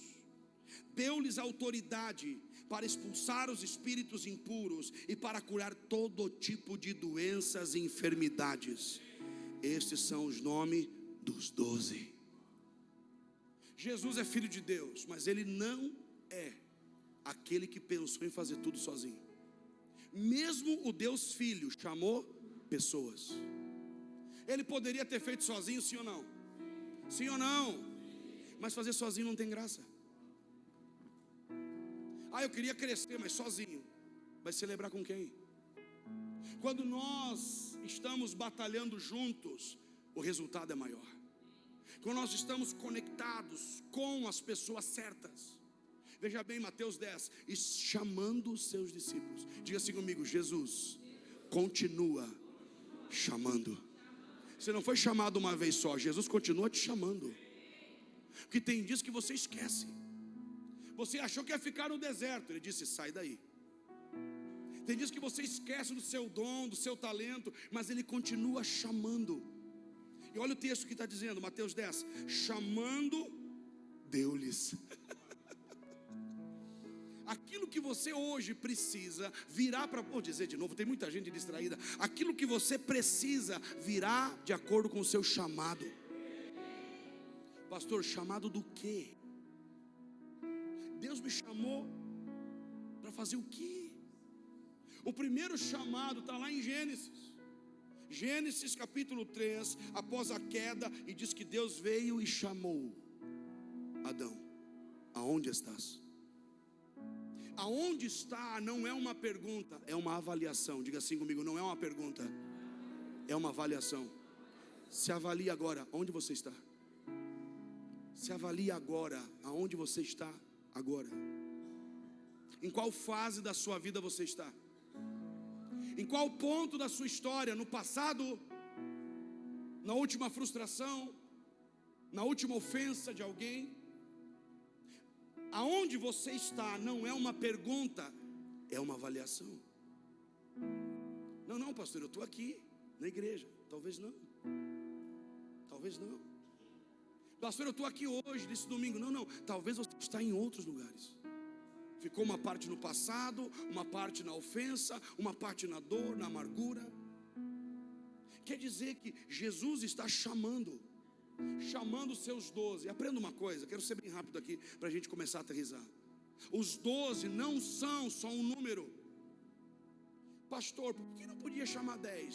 deu-lhes autoridade para expulsar os espíritos impuros e para curar todo tipo de doenças e enfermidades. Estes são os nomes dos 12. Jesus é filho de Deus, mas ele não é aquele que pensou em fazer tudo sozinho. Mesmo o Deus Filho chamou pessoas. Ele poderia ter feito sozinho, sim ou não? Sim ou não? Mas fazer sozinho não tem graça. Ah, eu queria crescer, mas sozinho. Vai celebrar com quem? Quando nós estamos batalhando juntos, o resultado é maior. Quando nós estamos conectados com as pessoas certas. Veja bem, Mateus 10. E chamando os seus discípulos. Diga assim comigo: Jesus continua chamando. Você não foi chamado uma vez só, Jesus continua te chamando. Porque tem dias que você esquece. Você achou que ia ficar no deserto, ele disse: sai daí. Tem dias que você esquece do seu dom, do seu talento, mas ele continua chamando. E olha o texto que está dizendo, Mateus 10. Chamando, deu-lhes. Aquilo que você hoje precisa virá para, vou dizer de novo, tem muita gente distraída. Aquilo que você precisa virá de acordo com o seu chamado. Pastor, chamado do quê? Deus me chamou para fazer o quê? O primeiro chamado está lá em Gênesis. Gênesis capítulo 3, após a queda, e diz que Deus veio e chamou Adão: aonde estás? Aonde está não é uma pergunta, é uma avaliação. Diga assim comigo: não é uma pergunta, é uma avaliação. Se avalie agora, onde você está? Se avalie agora, aonde você está agora? Em qual fase da sua vida você está? Em qual ponto da sua história? No passado? Na última frustração? Na última ofensa de alguém? Aonde você está não é uma pergunta, é uma avaliação. Não, pastor, eu estou aqui na igreja. Talvez não. Talvez não. Pastor, eu estou aqui hoje, nesse domingo. Não, talvez você está em outros lugares. Ficou uma parte no passado, uma parte na ofensa, uma parte na dor, na amargura. Quer dizer que Jesus está chamando os seus 12. Aprenda uma coisa, quero ser bem rápido aqui para a gente começar a aterrissar. Os 12 não são só um número. Pastor, por que não podia chamar 10?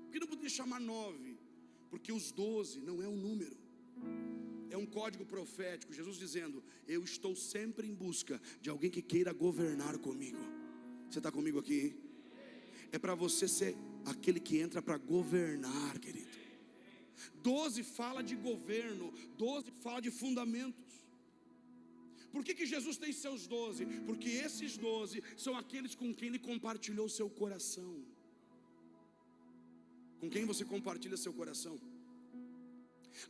Por que não podia chamar 9? Porque os 12 não é um número, é um código profético. Jesus dizendo: eu estou sempre em busca de alguém que queira governar comigo. Você está comigo aqui? É para você ser aquele que entra para governar, querido. 12 fala de governo, 12 fala de fundamentos. Por que Jesus tem seus 12? Porque esses 12 são aqueles com quem ele compartilhou seu coração. Com quem você compartilha seu coração?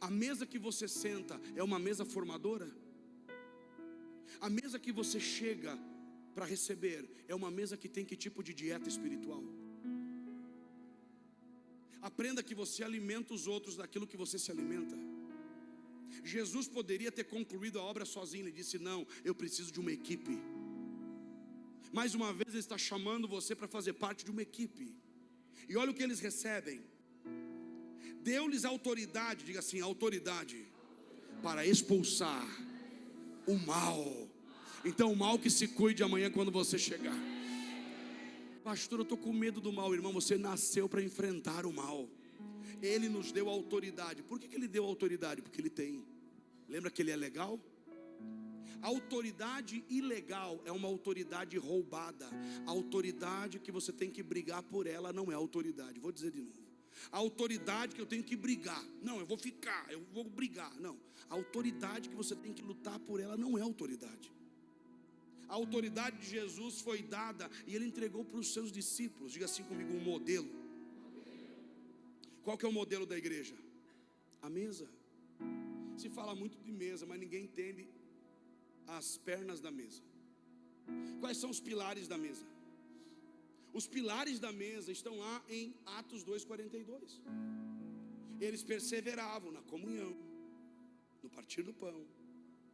A mesa que você senta é uma mesa formadora? A mesa que você chega para receber é uma mesa que tem que tipo de dieta espiritual? Aprenda que você alimenta os outros daquilo que você se alimenta. Jesus poderia ter concluído a obra sozinho. Ele disse: não, eu preciso de uma equipe. Mais uma vez ele está chamando você para fazer parte de uma equipe. E olha o que eles recebem. Deu-lhes autoridade, diga assim, autoridade, para expulsar o mal. Então o mal que se cuide amanhã quando você chegar. Pastor, eu estou com medo do mal. Irmão, você nasceu para enfrentar o mal. Ele nos deu autoridade. Por que ele deu autoridade? Porque ele tem. Lembra que ele é legal? A autoridade ilegal é uma autoridade roubada. A autoridade que você tem que brigar por ela não é autoridade. Vou dizer de novo. A autoridade que eu tenho que brigar, não, eu vou brigar, não. A autoridade que você tem que lutar por ela não é autoridade. A autoridade de Jesus foi dada e Ele entregou para os seus discípulos. Diga assim comigo, um modelo. Qual que é o modelo da igreja? A mesa. Se fala muito de mesa, mas ninguém entende as pernas da mesa. Quais são os pilares da mesa? Os pilares da mesa estão lá em Atos 2:42. Eles perseveravam na comunhão, no partir do pão,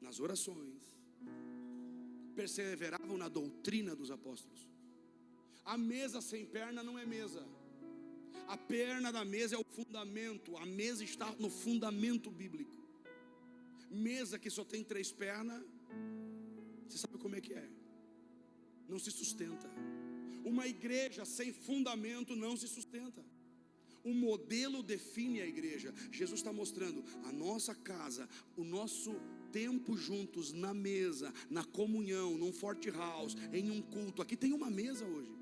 nas orações, perseveravam na doutrina dos apóstolos. A mesa sem perna não é mesa. A perna da mesa é o fundamento. A mesa está no fundamento bíblico. Mesa que só tem 3 pernas, você sabe como é que é? Não se sustenta. Uma igreja sem fundamento não se sustenta. O modelo define a igreja. Jesus está mostrando a nossa casa, o nosso tempo juntos na mesa, na comunhão, num forte house, em um culto. Aqui tem uma mesa hoje.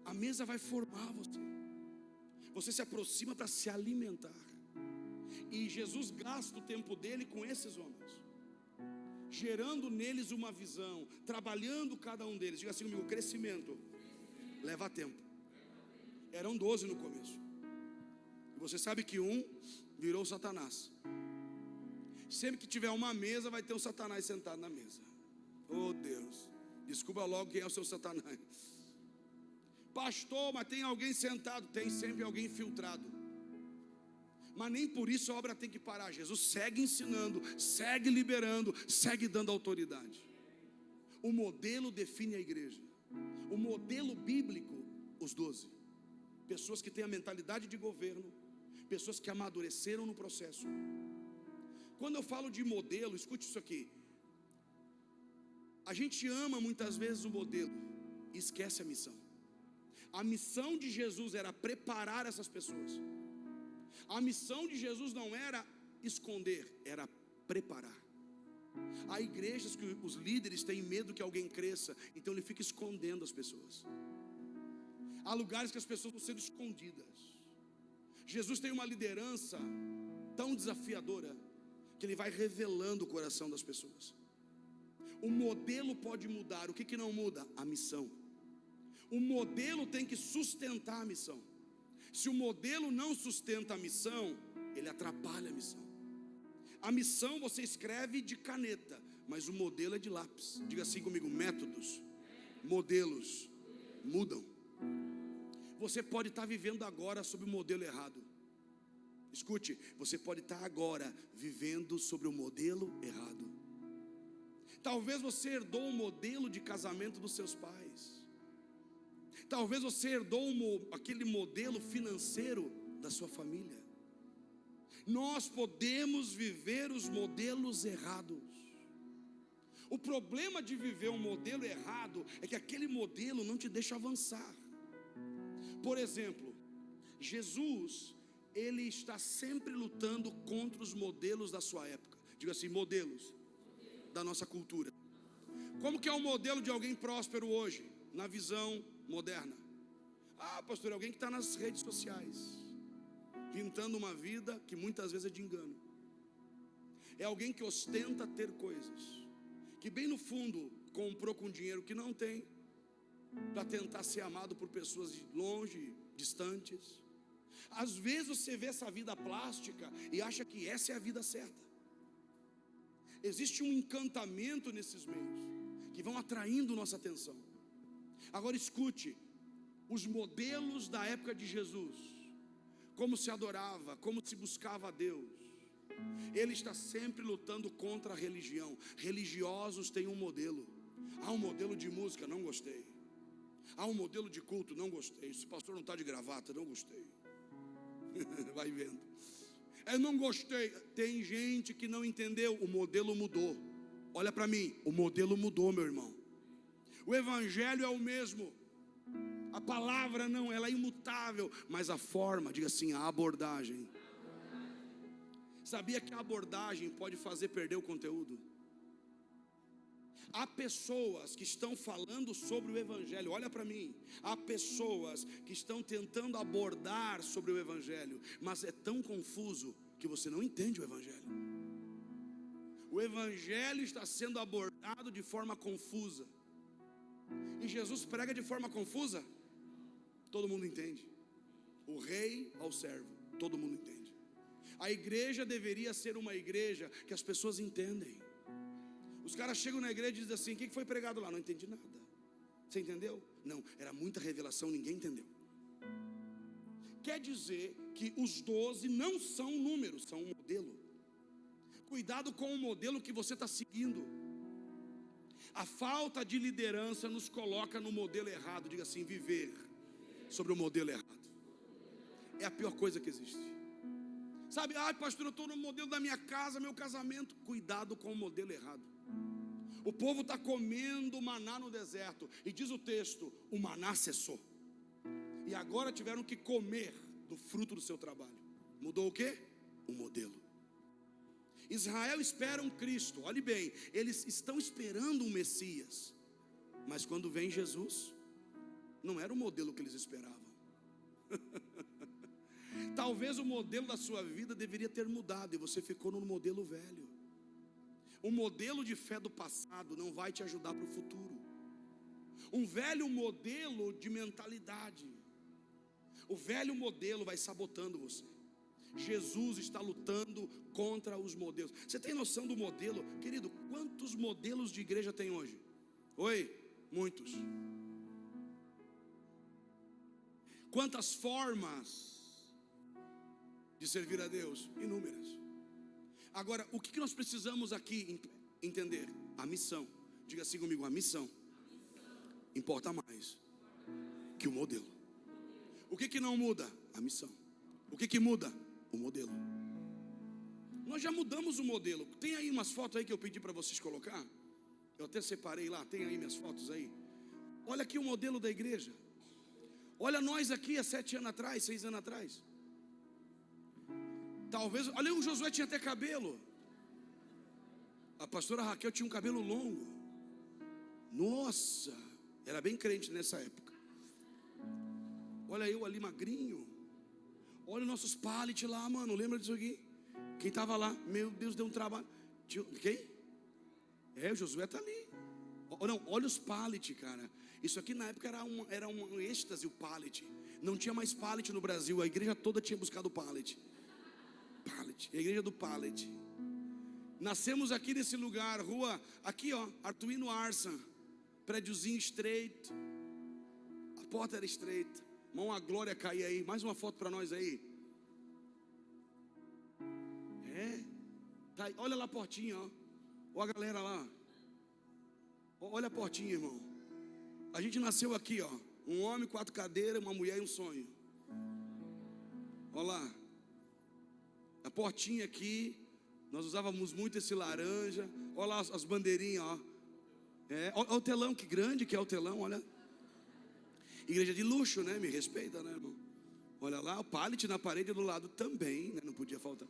A mesa vai formar você. Você se aproxima para se alimentar. E Jesus gasta o tempo dele com esses homens, gerando neles uma visão, trabalhando cada um deles. Diga assim comigo, crescimento leva tempo. Eram 12 no começo. E você sabe que um virou Satanás. Sempre que tiver uma mesa, vai ter um Satanás sentado na mesa. Oh Deus, desculpa logo quem é o seu Satanás. Pastor, mas tem alguém sentado? Tem sempre alguém infiltrado. Mas nem por isso a obra tem que parar. Jesus segue ensinando, segue liberando, segue dando autoridade. O modelo define a igreja. O modelo bíblico, os 12. Pessoas que têm a mentalidade de governo, pessoas que amadureceram no processo. Quando eu falo de modelo, escute isso aqui. A gente ama muitas vezes o modelo e esquece a missão. A missão de Jesus era preparar essas pessoas. A missão de Jesus não era esconder, era preparar. Há igrejas que os líderes têm medo que alguém cresça, então ele fica escondendo as pessoas. Há lugares que as pessoas estão sendo escondidas. Jesus tem uma liderança tão desafiadora que ele vai revelando o coração das pessoas. O modelo pode mudar, o que não muda? A missão. O modelo tem que sustentar a missão. Se o modelo não sustenta a missão, ele atrapalha a missão. A missão você escreve de caneta, mas o modelo é de lápis. Diga assim comigo, métodos, modelos mudam. Você pode estar vivendo agora sob o modelo errado. Escute, você pode estar agora vivendo sobre o modelo errado. Talvez você herdou o modelo de casamento dos seus pais. Talvez você herdou aquele modelo financeiro da sua família. Nós podemos viver os modelos errados. O problema de viver um modelo errado é que aquele modelo não te deixa avançar. Por exemplo, Jesus, ele está sempre lutando contra os modelos da sua época. Diga assim, modelos da nossa cultura. Como que é o modelo de alguém próspero hoje, na visão moderna? Ah, pastor, é alguém que está nas redes sociais, pintando uma vida que muitas vezes é de engano. É alguém que ostenta ter coisas, que bem no fundo comprou com dinheiro que não tem, para tentar ser amado por pessoas de longe, distantes. Às vezes você vê essa vida plástica e acha que essa é a vida certa. Existe um encantamento nesses meios que vão atraindo nossa atenção. Agora escute, os modelos da época de Jesus, como se adorava, como se buscava a Deus. Ele está sempre lutando contra a religião. Religiosos têm um modelo. Há um modelo de música, não gostei. Há um modelo de culto, não gostei. Esse pastor não está de gravata, não gostei. Vai vendo. Eu não gostei. Tem gente que não entendeu, o modelo mudou. Olha para mim, o modelo mudou, meu irmão. O evangelho é o mesmo. A palavra não, ela é imutável, mas a forma, diga assim, a abordagem. Sabia que a abordagem pode fazer perder o conteúdo? Há pessoas que estão falando sobre o Evangelho, olha para mim. Há pessoas que estão tentando abordar sobre o Evangelho, mas é tão confuso que você não entende o Evangelho. O Evangelho está sendo abordado de forma confusa. E Jesus prega de forma confusa? Todo mundo entende. O rei ao servo, todo mundo entende. A igreja deveria ser uma igreja que as pessoas entendem. Os caras chegam na igreja e dizem assim: o que foi pregado lá? Não entendi nada. Você entendeu? Não, era muita revelação, ninguém entendeu. Quer dizer que os 12 não são números, são um modelo. Cuidado com o modelo que você está seguindo. A falta de liderança nos coloca no modelo errado. Diga assim: viver sobre o modelo errado é a pior coisa que existe. Sabe, pastor, eu estou no modelo da minha casa, meu casamento. Cuidado com o modelo errado. O povo está comendo maná no deserto, e diz o texto: o maná cessou, e agora tiveram que comer do fruto do seu trabalho. Mudou o quê? O modelo. Israel espera um Cristo, olhe bem, eles estão esperando um Messias, mas quando vem Jesus, não era o modelo que eles esperavam. Talvez o modelo da sua vida deveria ter mudado, e você ficou no modelo velho. O modelo de fé do passado não vai te ajudar para o futuro. Um velho modelo de mentalidade, o velho modelo vai sabotando você. Jesus está lutando contra os modelos. Você tem noção do modelo? Querido, quantos modelos de igreja tem hoje? Oi? Muitos. Quantas formas de servir a Deus? Inúmeras. Agora, o que nós precisamos aqui entender? A missão. Diga assim comigo: a missão importa mais que o modelo. O que não muda? A missão. O que muda? O modelo. Nós já mudamos o modelo. Tem aí umas fotos aí que eu pedi para vocês colocar. Eu até separei lá, tem aí minhas fotos aí. Olha aqui o modelo da igreja. Olha nós aqui há 7 anos atrás, 6 anos atrás. Talvez, olha, o Josué tinha até cabelo. A pastora Raquel tinha um cabelo longo. Nossa, era bem crente nessa época. Olha eu ali magrinho. Olha nossos pallets lá, mano, lembra disso aqui? Quem estava lá, meu Deus, deu um trabalho. Quem? O Josué está ali. Não, olha os pallets, cara. Isso aqui na época era um êxtase, o pallet. Não tinha mais pallet no Brasil, a igreja toda tinha buscado o pallet. A igreja do pallet. Nascemos aqui nesse lugar, rua, aqui ó, Artuino Arsan, prédiozinho estreito, a porta era estreita. Mão a glória cair aí, mais uma foto para nós aí. Tá aí. Olha lá a portinha, ó. Olha a galera lá. Olha a portinha, irmão. A gente nasceu aqui, ó. Um homem, 4 cadeiras, uma mulher e um sonho. Olha lá. A portinha aqui. Nós usávamos muito esse laranja. Olha lá as bandeirinhas, ó. Olha o telão, que grande que é o telão, olha. Igreja de luxo, né? Me respeita, né, irmão? Olha lá, o pallet na parede do lado também, né? Não podia faltar.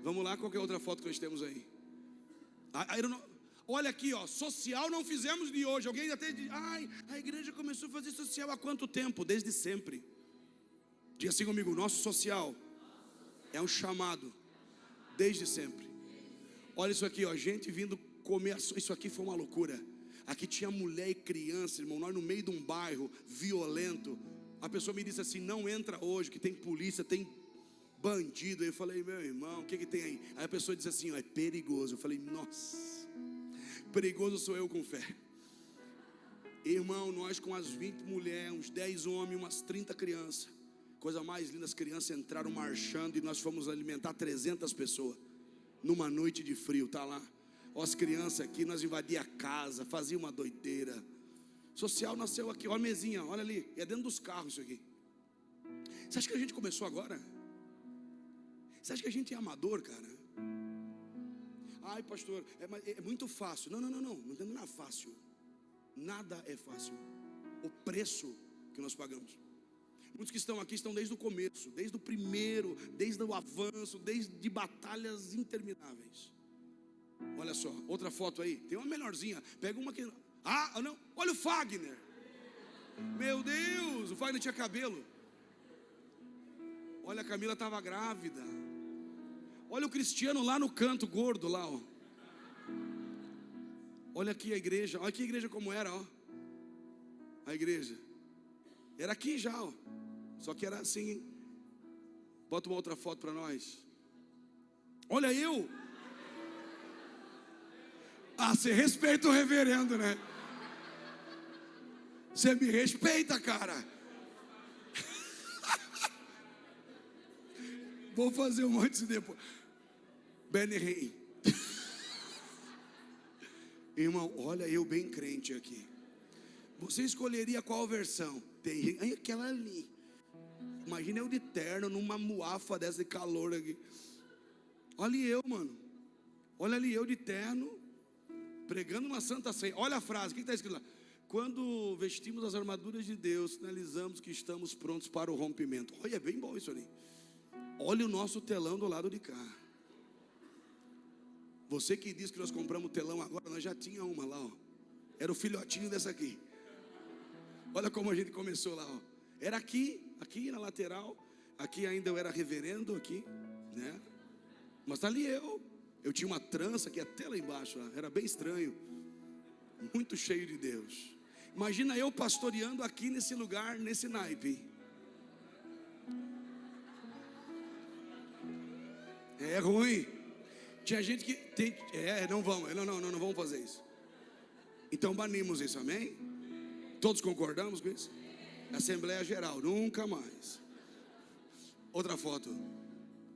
Vamos lá, qualquer outra foto que nós temos aí. Olha aqui, ó, social não fizemos de hoje. Alguém até diz: a igreja começou a fazer social há quanto tempo? Desde sempre. Diga assim comigo: nosso social é um chamado desde sempre. Olha isso aqui, ó, gente vindo comer. Isso aqui foi uma loucura. Aqui tinha mulher e criança, irmão. Nós no meio de um bairro violento. A pessoa me disse assim: não entra hoje, que tem polícia, tem bandido. Eu falei: meu irmão, o que tem aí? Aí a pessoa disse assim: ó, é perigoso. Eu falei: nossa, perigoso sou eu com fé. Irmão, nós com as 20 mulheres, uns 10 homens, umas 30 crianças. Coisa mais linda, as crianças entraram marchando e nós fomos alimentar 300 pessoas numa noite de frio, tá lá. Ó, as crianças aqui, nós invadíamos a casa, fazia uma doideira. Social nasceu aqui, ó a mesinha, olha ali, é dentro dos carros isso aqui. Você acha que a gente começou agora? Você acha que a gente é amador, cara? Ai, pastor, é muito fácil. Não tem nada fácil. Nada é fácil. O preço que nós pagamos. Muitos que estão aqui estão desde o começo, desde o primeiro, desde o avanço, desde batalhas intermináveis. Olha só, outra foto aí. Tem uma melhorzinha. Pega uma que... Ah, não. Olha o Fagner. Meu Deus, o Fagner tinha cabelo. Olha, a Camila estava grávida. Olha o Cristiano lá no canto, gordo lá, ó. Olha aqui a igreja. Olha aqui a igreja como era, ó. A igreja. Era aqui já, ó. Só que era assim, hein? Bota uma outra foto para nós. Olha eu. Ah, você respeita o reverendo, né? Você me respeita, cara. Vou fazer um monte de depois. Benny Hinn. Irmão, olha eu bem crente aqui. Você escolheria qual versão? Tem aquela ali. Imagina eu de terno numa muafa dessa de calor aqui. Olha eu, mano. Olha ali eu de terno, pregando uma santa ceia. Olha a frase, o que está escrito lá? Quando vestimos as armaduras de Deus, sinalizamos que estamos prontos para o rompimento. Olha, é bem bom isso ali. Olha o nosso telão do lado de cá. Você que diz que nós compramos telão agora, nós já tínhamos uma lá, ó. Era o filhotinho dessa aqui. Olha como a gente começou lá, ó. Era aqui na lateral. Aqui ainda eu era reverendo aqui, né? Mas tá ali eu tinha uma trança aqui até lá embaixo, ó. Era bem estranho. Muito cheio de Deus. Imagina eu pastoreando aqui nesse lugar, nesse naipe. É ruim. Tinha gente que tem, não vamos fazer isso. Então banimos isso, amém? Todos concordamos com isso? Assembleia Geral, nunca mais. Outra foto.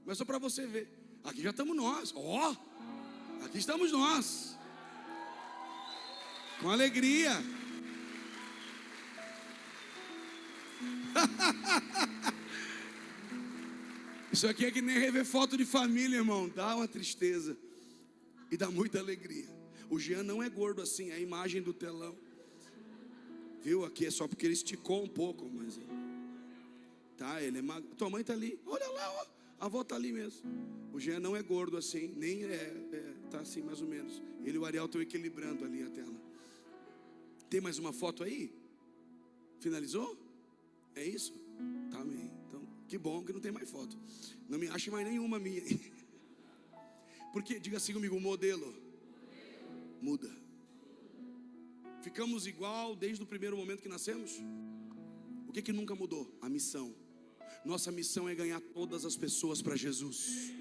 Mas só para você ver. Aqui já estamos nós. Ó, aqui estamos nós. Com alegria. Isso aqui é que nem rever foto de família, irmão. Dá uma tristeza e dá muita alegria. O Jean não é gordo assim, é a imagem do telão. Viu? Aqui é só porque ele esticou um pouco, mas tá, ele é magro. Tua mãe tá ali. Olha lá, ó. A avó tá ali mesmo. O Jean não é gordo assim, nem tá assim mais ou menos. Ele e o Ariel estão equilibrando ali a tela. Tem mais uma foto aí? Finalizou? É isso? Tá, amém. Então, que bom que não tem mais foto. Não me ache mais nenhuma minha. Porque, diga assim comigo, o modelo muda. Ficamos igual desde o primeiro momento que nascemos? O que nunca mudou? A missão. Nossa missão é ganhar todas as pessoas para Jesus.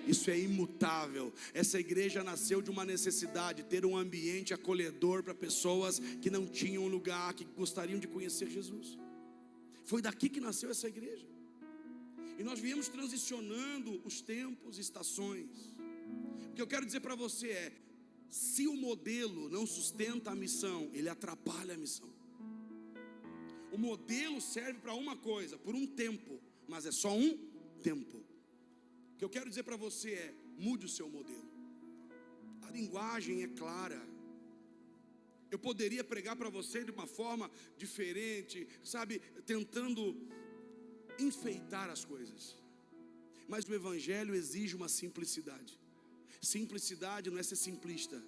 Isso é imutável. Essa igreja nasceu de uma necessidade, ter um ambiente acolhedor para pessoas que não tinham lugar, que gostariam de conhecer Jesus. Foi daqui que nasceu essa igreja. E nós viemos transicionando os tempos, estações. O que eu quero dizer para você é: se o modelo não sustenta a missão, ele atrapalha a missão. O modelo serve para uma coisa, por um tempo, mas é só um tempo. O que eu quero dizer para você é: mude o seu modelo. A linguagem é clara. Eu poderia pregar para você de uma forma diferente, sabe, tentando enfeitar as coisas. Mas o evangelho exige uma simplicidade. Simplicidade não é ser simplista.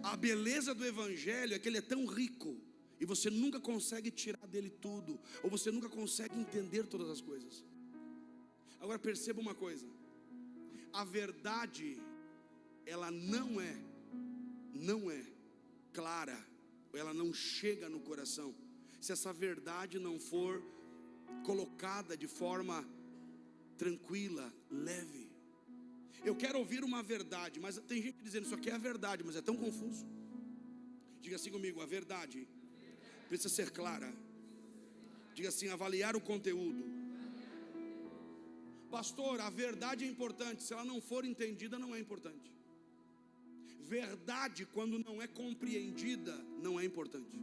A beleza do evangelho é que ele é tão rico e você nunca consegue tirar dele tudo, ou você nunca consegue entender todas as coisas. Agora perceba uma coisa: a verdade, ela não é clara, ela não chega no coração, se essa verdade não for colocada de forma tranquila, leve. Eu quero ouvir uma verdade, mas tem gente dizendo isso aqui é a verdade, mas é tão confuso. Diga assim comigo: a verdade precisa ser clara. Diga assim: avaliar o conteúdo. Pastor, a verdade é importante, se ela não for entendida, não é importante. Verdade, quando não é compreendida, não é importante.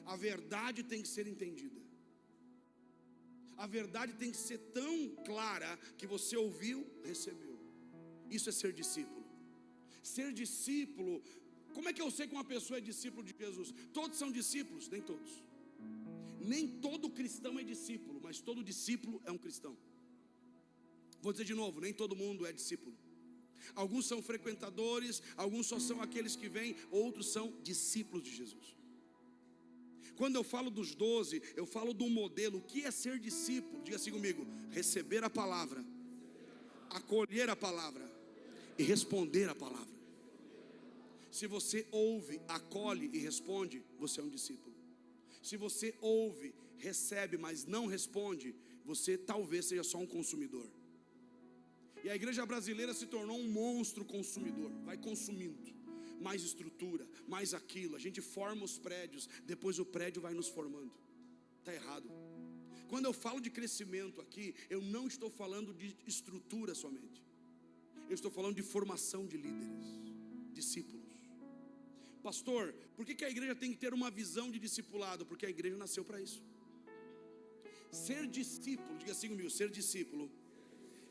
A verdade tem que ser entendida. A verdade tem que ser tão clara que você ouviu, recebeu. Isso é ser discípulo. Ser discípulo, como é que eu sei que uma pessoa é discípulo de Jesus? Todos são discípulos? Nem todos. Nem todo cristão é discípulo, mas todo discípulo é um cristão. Vou dizer de novo: nem todo mundo é discípulo. Alguns são frequentadores, alguns só são aqueles que vêm, outros são discípulos de Jesus. Quando eu falo dos 12, eu falo do modelo. O que é ser discípulo? Diga assim comigo: receber a palavra, acolher a palavra e responder a palavra. Se você ouve, acolhe e responde, você é um discípulo. Se você ouve, recebe, mas não responde, você talvez seja só um consumidor. E a igreja brasileira se tornou um monstro consumidor. Vai consumindo mais estrutura, mais aquilo. A gente forma os prédios, depois o prédio vai nos formando. Está errado. Quando eu falo de crescimento aqui, eu não estou falando de estrutura somente. Eu estou falando de formação de líderes, discípulos. Pastor, por que a igreja tem que ter uma visão de discipulado? Porque a igreja nasceu para isso. Ser discípulo, diga assim comigo: ser discípulo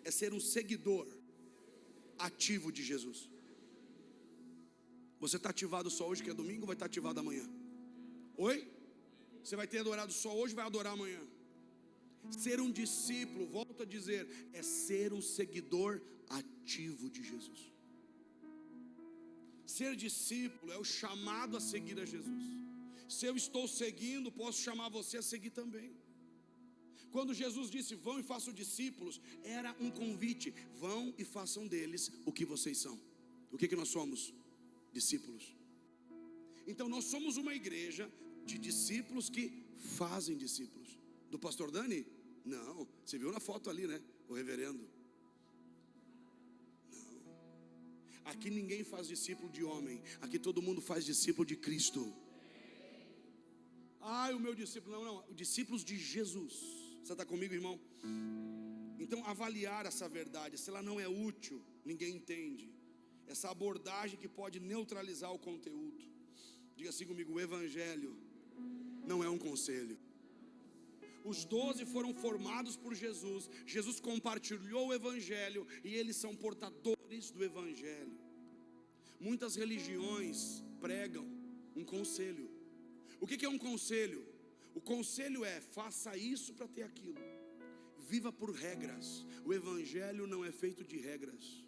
é ser um seguidor ativo de Jesus. Você está ativado só hoje, que é domingo, ou vai estar ativado amanhã? Oi? Você vai ter adorado só hoje, vai adorar amanhã? Ser um discípulo, volto a dizer, é ser um seguidor ativo de Jesus. Ser discípulo é o chamado a seguir a Jesus. Se eu estou seguindo, posso chamar você a seguir também. Quando Jesus disse: vão e façam discípulos, era um convite: vão e façam deles o que vocês são. O que nós somos? Discípulos. Então nós somos uma igreja de discípulos que fazem discípulos. Do pastor Dani? Não, você viu na foto ali, né? O reverendo. Não. Aqui ninguém faz discípulo de homem, aqui todo mundo faz discípulo de Cristo. O meu discípulo, não, discípulos de Jesus. Você está comigo, irmão? Então avaliar essa verdade, se ela não é útil, ninguém entende. Essa abordagem que pode neutralizar o conteúdo. Diga assim comigo: o evangelho não é um conselho. Os 12 foram formados por Jesus. Jesus compartilhou o evangelho e eles são portadores do evangelho. Muitas religiões pregam um conselho. O que é um conselho? O conselho é: faça isso para ter aquilo. Viva por regras. O evangelho não é feito de regras.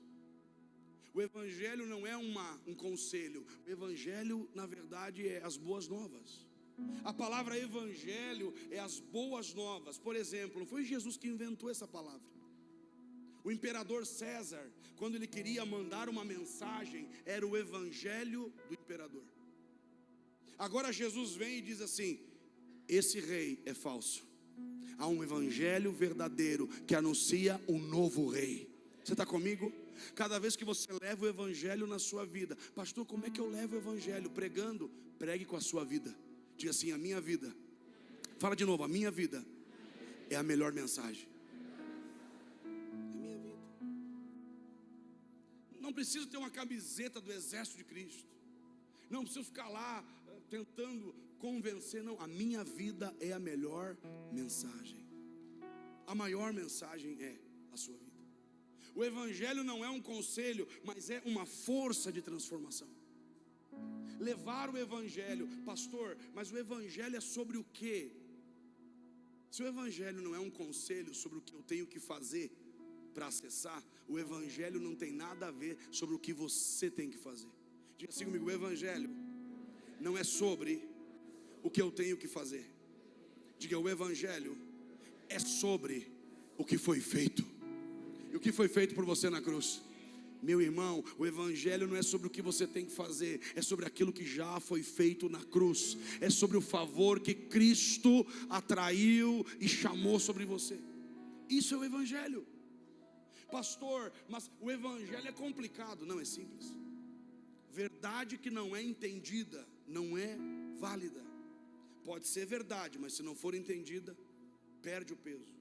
O evangelho não é um conselho. O evangelho, na verdade, é as boas novas. A palavra evangelho é as boas novas. Por exemplo, não foi Jesus que inventou essa palavra. O imperador César, quando ele queria mandar uma mensagem, era o evangelho do imperador. Agora Jesus vem e diz assim: esse rei é falso. Há um evangelho verdadeiro que anuncia um novo rei. Você está comigo? Cada vez que você leva o evangelho na sua vida: pastor, como é que eu levo o evangelho? Pregando. Pregue com a sua vida. Diga assim: a minha vida. Fala de novo: a minha vida é a melhor mensagem. É a minha vida. Não preciso ter uma camiseta do exército de Cristo. Não preciso ficar lá tentando convencer. Não, a minha vida é a melhor mensagem. A maior mensagem é a sua vida. O evangelho não é um conselho, mas é uma força de transformação. Levar o evangelho, pastor, mas o evangelho é sobre o quê? Se o evangelho não é um conselho sobre o que eu tenho que fazer para acessar, o evangelho não tem nada a ver sobre o que você tem que fazer. Diga assim comigo: o evangelho não é sobre o que eu tenho que fazer. Diga: o evangelho é sobre o que foi feito. E o que foi feito por você na cruz? Meu irmão, o evangelho não é sobre o que você tem que fazer, é sobre aquilo que já foi feito na cruz. É sobre o favor que Cristo atraiu e chamou sobre você. Isso é o evangelho. Pastor, mas o evangelho é complicado. Não, é simples. Verdade que não é entendida não é válida. Pode ser verdade, mas se não for entendida, perde o peso.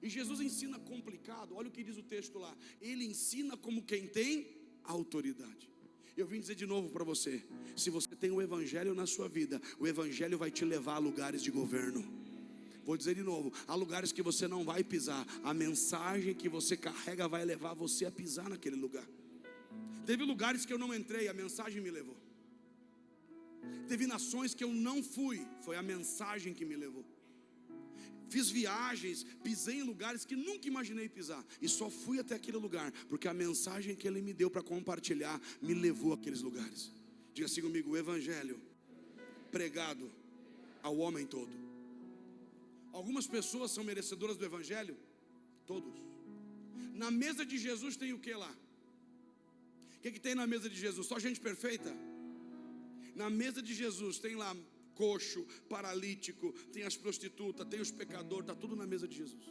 E Jesus ensina complicado. Olha o que diz o texto lá: ele ensina como quem tem autoridade. Eu vim dizer de novo para você: se você tem o evangelho na sua vida, o evangelho vai te levar a lugares de governo. Vou dizer de novo: há lugares que você não vai pisar. A mensagem que você carrega vai levar você a pisar naquele lugar. Teve lugares que eu não entrei, a mensagem me levou. Teve nações que eu não fui, foi a mensagem que me levou. fiz viagens, pisei em lugares que nunca imaginei pisar, e só fui até aquele lugar porque a mensagem que Ele me deu para compartilhar me levou àqueles lugares. Diga assim comigo: o Evangelho pregado ao homem todo. Algumas pessoas são merecedoras do Evangelho? Todos. Na mesa de Jesus tem o que lá? O que tem na mesa de Jesus? Só gente perfeita? Na mesa de Jesus tem lá coxo, paralítico, tem as prostitutas, tem os pecadores, está tudo na mesa de Jesus.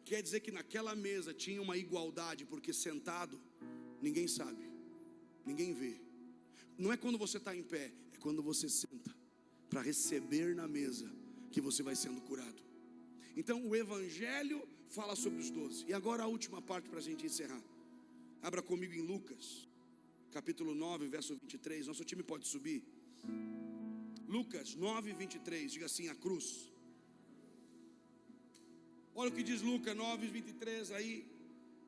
Quer dizer que naquela mesa tinha uma igualdade, porque sentado ninguém sabe, ninguém vê. Não é quando você está em pé, é quando você senta para receber na mesa que você vai sendo curado. Então o Evangelho fala sobre os 12. E agora a última parte para a gente encerrar. Abra comigo em Lucas capítulo 9, verso 23. Nosso time pode subir. Lucas 9, 23. Diga assim: a cruz. Olha o que diz Lucas 9, 23 aí.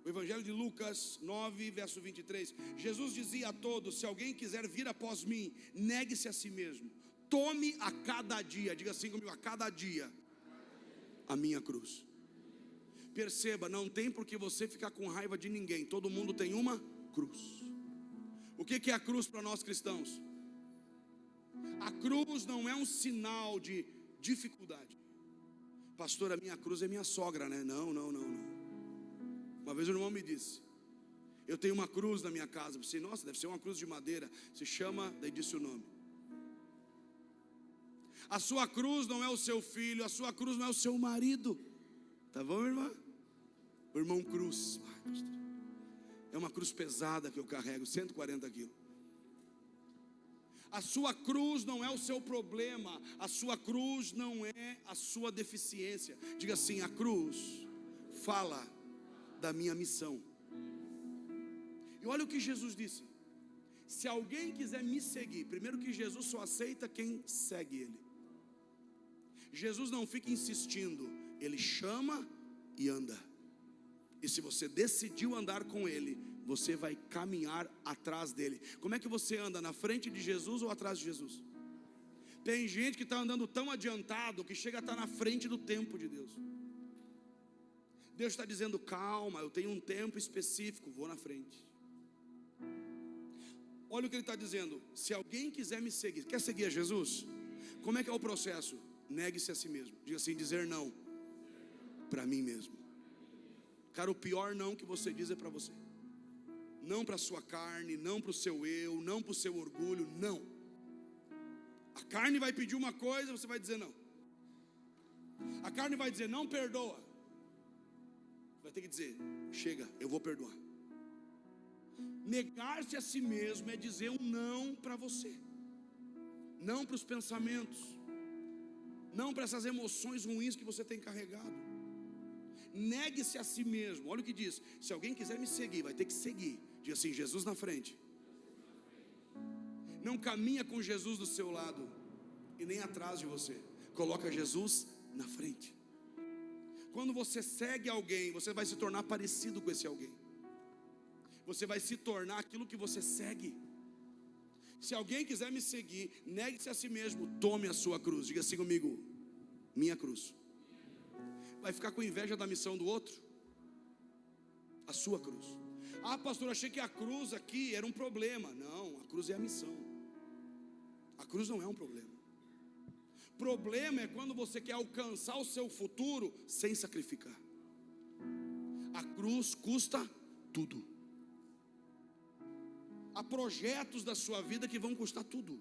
O Evangelho de Lucas 9, verso 23. Jesus dizia a todos: se alguém quiser vir após mim, negue-se a si mesmo, tome a cada dia, diga assim comigo, a cada dia, a minha cruz. Perceba, não tem por que você ficar com raiva de ninguém. Todo mundo tem uma cruz. O que é a cruz para nós cristãos? A cruz não é um sinal de dificuldade. Pastor, a minha cruz é minha sogra, né? Não. Uma vez o irmão me disse: eu tenho uma cruz na minha casa. Eu pensei: nossa, deve ser uma cruz de madeira. Se chama, daí disse o nome. A sua cruz não é o seu filho, a sua cruz não é o seu marido. Tá bom, irmã? O irmão cruz. Ai, pastor, é uma cruz pesada que eu carrego, 140 quilos. A sua cruz não é o seu problema, a sua cruz não é a sua deficiência. Diga assim: a cruz fala da minha missão. E olha o que Jesus disse: se alguém quiser me seguir, primeiro que Jesus só aceita quem segue Ele. Jesus não fica insistindo, Ele chama e anda. E se você decidiu andar com Ele, você vai caminhar atrás dele. Como é que você anda? Na frente de Jesus ou atrás de Jesus? Tem gente que está andando tão adiantado que chega a estar na frente do tempo de Deus. Deus está dizendo: calma, eu tenho um tempo específico, vou na frente. Olha o que Ele está dizendo: se alguém quiser me seguir, quer seguir a Jesus? Como é que é o processo? Negue-se a si mesmo. Diga assim: dizer não para mim mesmo. Cara, o pior não que você diz é para você. Não para a sua carne, não para o seu eu, não para o seu orgulho, não. A carne vai pedir uma coisa, você vai dizer não. A carne vai dizer: não perdoa. Você vai ter que dizer: chega, eu vou perdoar. Negar-se a si mesmo é dizer um não para você, não para os pensamentos, não para essas emoções ruins que você tem carregado. Negue-se a si mesmo. Olha o que diz: se alguém quiser me seguir, vai ter que seguir. Diga assim: Jesus na frente. Não caminha com Jesus do seu lado e nem atrás de você. Coloca Jesus na frente. Quando você segue alguém, você vai se tornar parecido com esse alguém. Você vai se tornar aquilo que você segue. Se alguém quiser me seguir, negue-se a si mesmo, tome a sua cruz. Diga assim comigo: minha cruz. Vai ficar com inveja da missão do outro? A sua cruz. Ah, pastor, achei que a cruz aqui era um problema. Não, a cruz é a missão. A cruz não é um problema. Problema é quando você quer alcançar o seu futuro sem sacrificar. A cruz custa tudo. Há projetos da sua vida que vão custar tudo.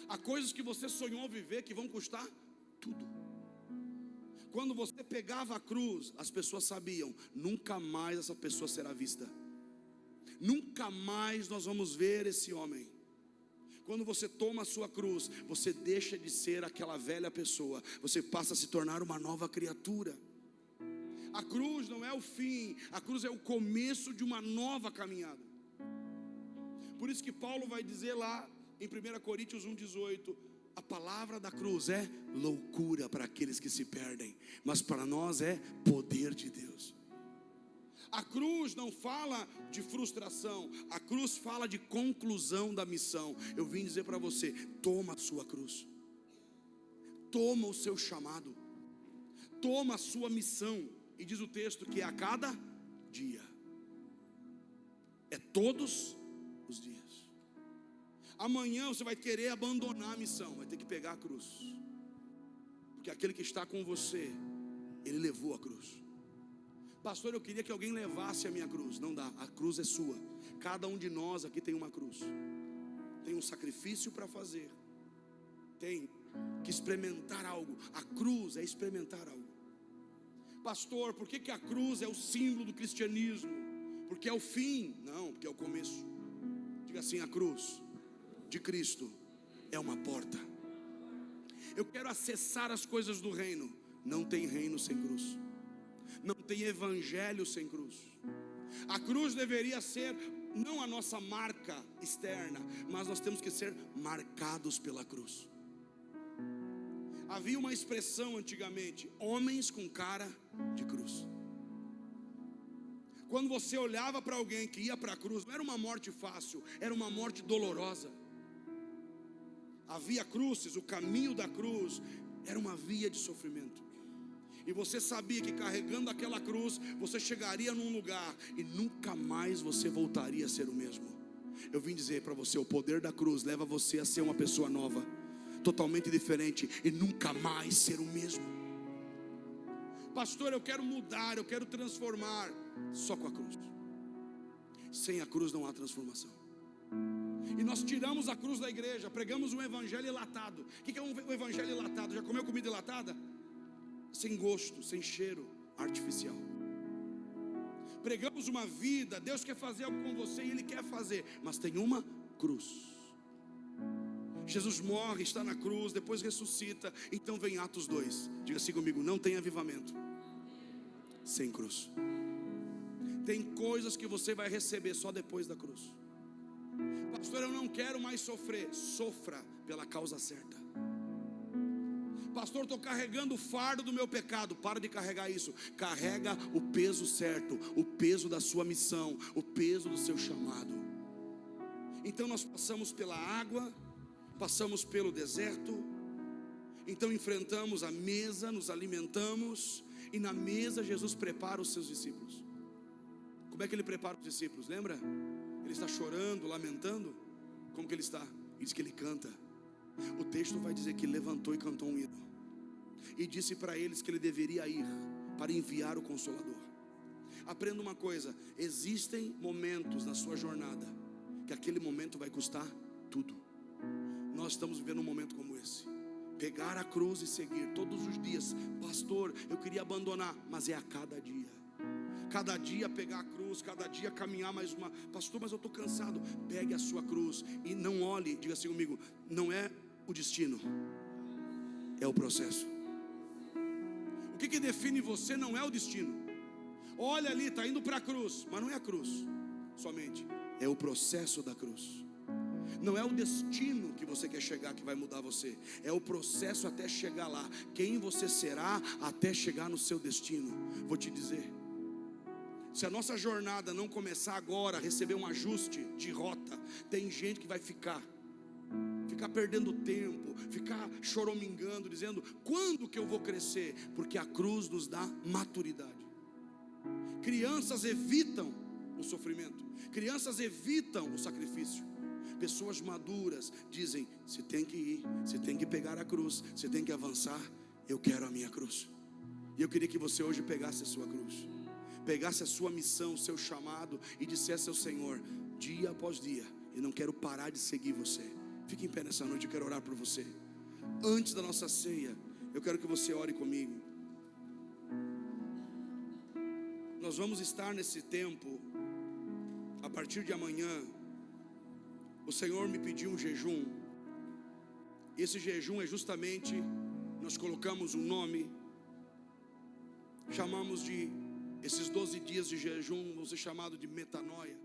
Há coisas que você sonhou viver que vão custar tudo. Quando você pegava a cruz, as pessoas sabiam: nunca mais essa pessoa será vista. Nunca mais nós vamos ver esse homem. Quando você toma a sua cruz, você deixa de ser aquela velha pessoa, você passa a se tornar uma nova criatura. A cruz não é o fim, a cruz é o começo de uma nova caminhada. Por isso que Paulo vai dizer lá em 1 Coríntios 1,18: a palavra da cruz é loucura para aqueles que se perdem, mas para nós é poder de Deus. A cruz não fala de frustração, a cruz fala de conclusão da missão. Eu vim dizer para você: toma a sua cruz. toma o seu chamado, toma a sua missão, e diz o texto que é a cada dia, é todos os dias. Amanhã você vai querer abandonar a missão, vai ter que pegar a cruz, porque aquele que está com você, ele levou a cruz. Pastor, eu queria que alguém levasse a minha cruz. Não dá, a cruz é sua. Cada um de nós aqui tem uma cruz, tem um sacrifício para fazer, tem que experimentar algo. A cruz é experimentar algo. Pastor, por que a cruz é o símbolo do cristianismo? Porque é o fim? Não, porque é o começo. Diga assim: a cruz de Cristo é uma porta. Eu quero acessar as coisas do reino. Não tem reino sem cruz, não tem evangelho sem cruz. A cruz deveria ser não a nossa marca externa, mas nós temos que ser marcados pela cruz. Havia uma expressão antigamente: homens com cara de cruz. Quando você olhava para alguém que ia para a cruz, não era uma morte fácil, era uma morte dolorosa. Havia cruzes, o caminho da cruz era uma via de sofrimento. E você sabia que carregando aquela cruz, você chegaria num lugar e nunca mais você voltaria a ser o mesmo. Eu vim dizer para você: o poder da cruz leva você a ser uma pessoa nova, totalmente diferente, e nunca mais ser o mesmo. Pastor, eu quero mudar, eu quero transformar. Só com a cruz. Sem a cruz não há transformação. E nós tiramos a cruz da igreja, pregamos um evangelho enlatado. O que é um evangelho enlatado? Já comeu comida enlatada? Sem gosto, sem cheiro, artificial. Pregamos uma vida, Deus quer fazer algo com você e Ele quer fazer, mas tem uma cruz. Jesus morre, está na cruz, depois ressuscita. Então vem Atos 2, diga assim comigo: não tem avivamento sem cruz. Tem coisas que você vai receber só depois da cruz. Pastor, eu não quero mais sofrer. Sofra pela causa certa. Pastor, estou carregando o fardo do meu pecado. Para de carregar isso. Carrega o peso certo, o peso da sua missão, o peso do seu chamado. Então nós passamos pela água, passamos pelo deserto, então enfrentamos a mesa, nos alimentamos, e na mesa Jesus prepara os seus discípulos. Como é que Ele prepara os discípulos? Lembra? Ele está chorando, lamentando. Como que Ele está? Ele diz que Ele canta. O texto vai dizer que levantou e cantou um hino, e disse para eles que Ele deveria ir para enviar o Consolador. Aprenda uma coisa: existem momentos na sua jornada que aquele momento vai custar tudo. Nós estamos vivendo um momento como esse. Pegar a cruz e seguir todos os dias. Pastor, eu queria abandonar, mas é a cada dia. Cada dia pegar a cruz, cada dia caminhar mais uma. Pastor, mas eu estou cansado. Pegue a sua cruz e não olhe, diga assim comigo: não é o destino, é o processo. O que define você não é o destino. Olha ali, está indo para a cruz, mas não é a cruz somente, é o processo da cruz. Não é o destino que você quer chegar que vai mudar você, é o processo até chegar lá. Quem você será até chegar no seu destino. Vou te dizer, se a nossa jornada não começar agora a receber um ajuste de rota, tem gente que vai ficar perdendo tempo, ficar choramingando, dizendo: quando que eu vou crescer? Porque a cruz nos dá maturidade. Crianças evitam o sofrimento, crianças evitam o sacrifício. Pessoas maduras dizem: você tem que ir, você tem que pegar a cruz, você tem que avançar. Eu quero a minha cruz. E eu queria que você hoje pegasse a sua cruz, pegasse a sua missão, o seu chamado, e dissesse ao Senhor, dia após dia: eu não quero parar de seguir você. Fique em pé nessa noite, eu quero orar por você. Antes da nossa ceia, eu quero que você ore comigo. Nós vamos estar nesse tempo, a partir de amanhã. O Senhor me pediu um jejum. Esse jejum é justamente, nós colocamos um nome, chamamos de, esses 12 dias de jejum vão ser chamados de metanoia.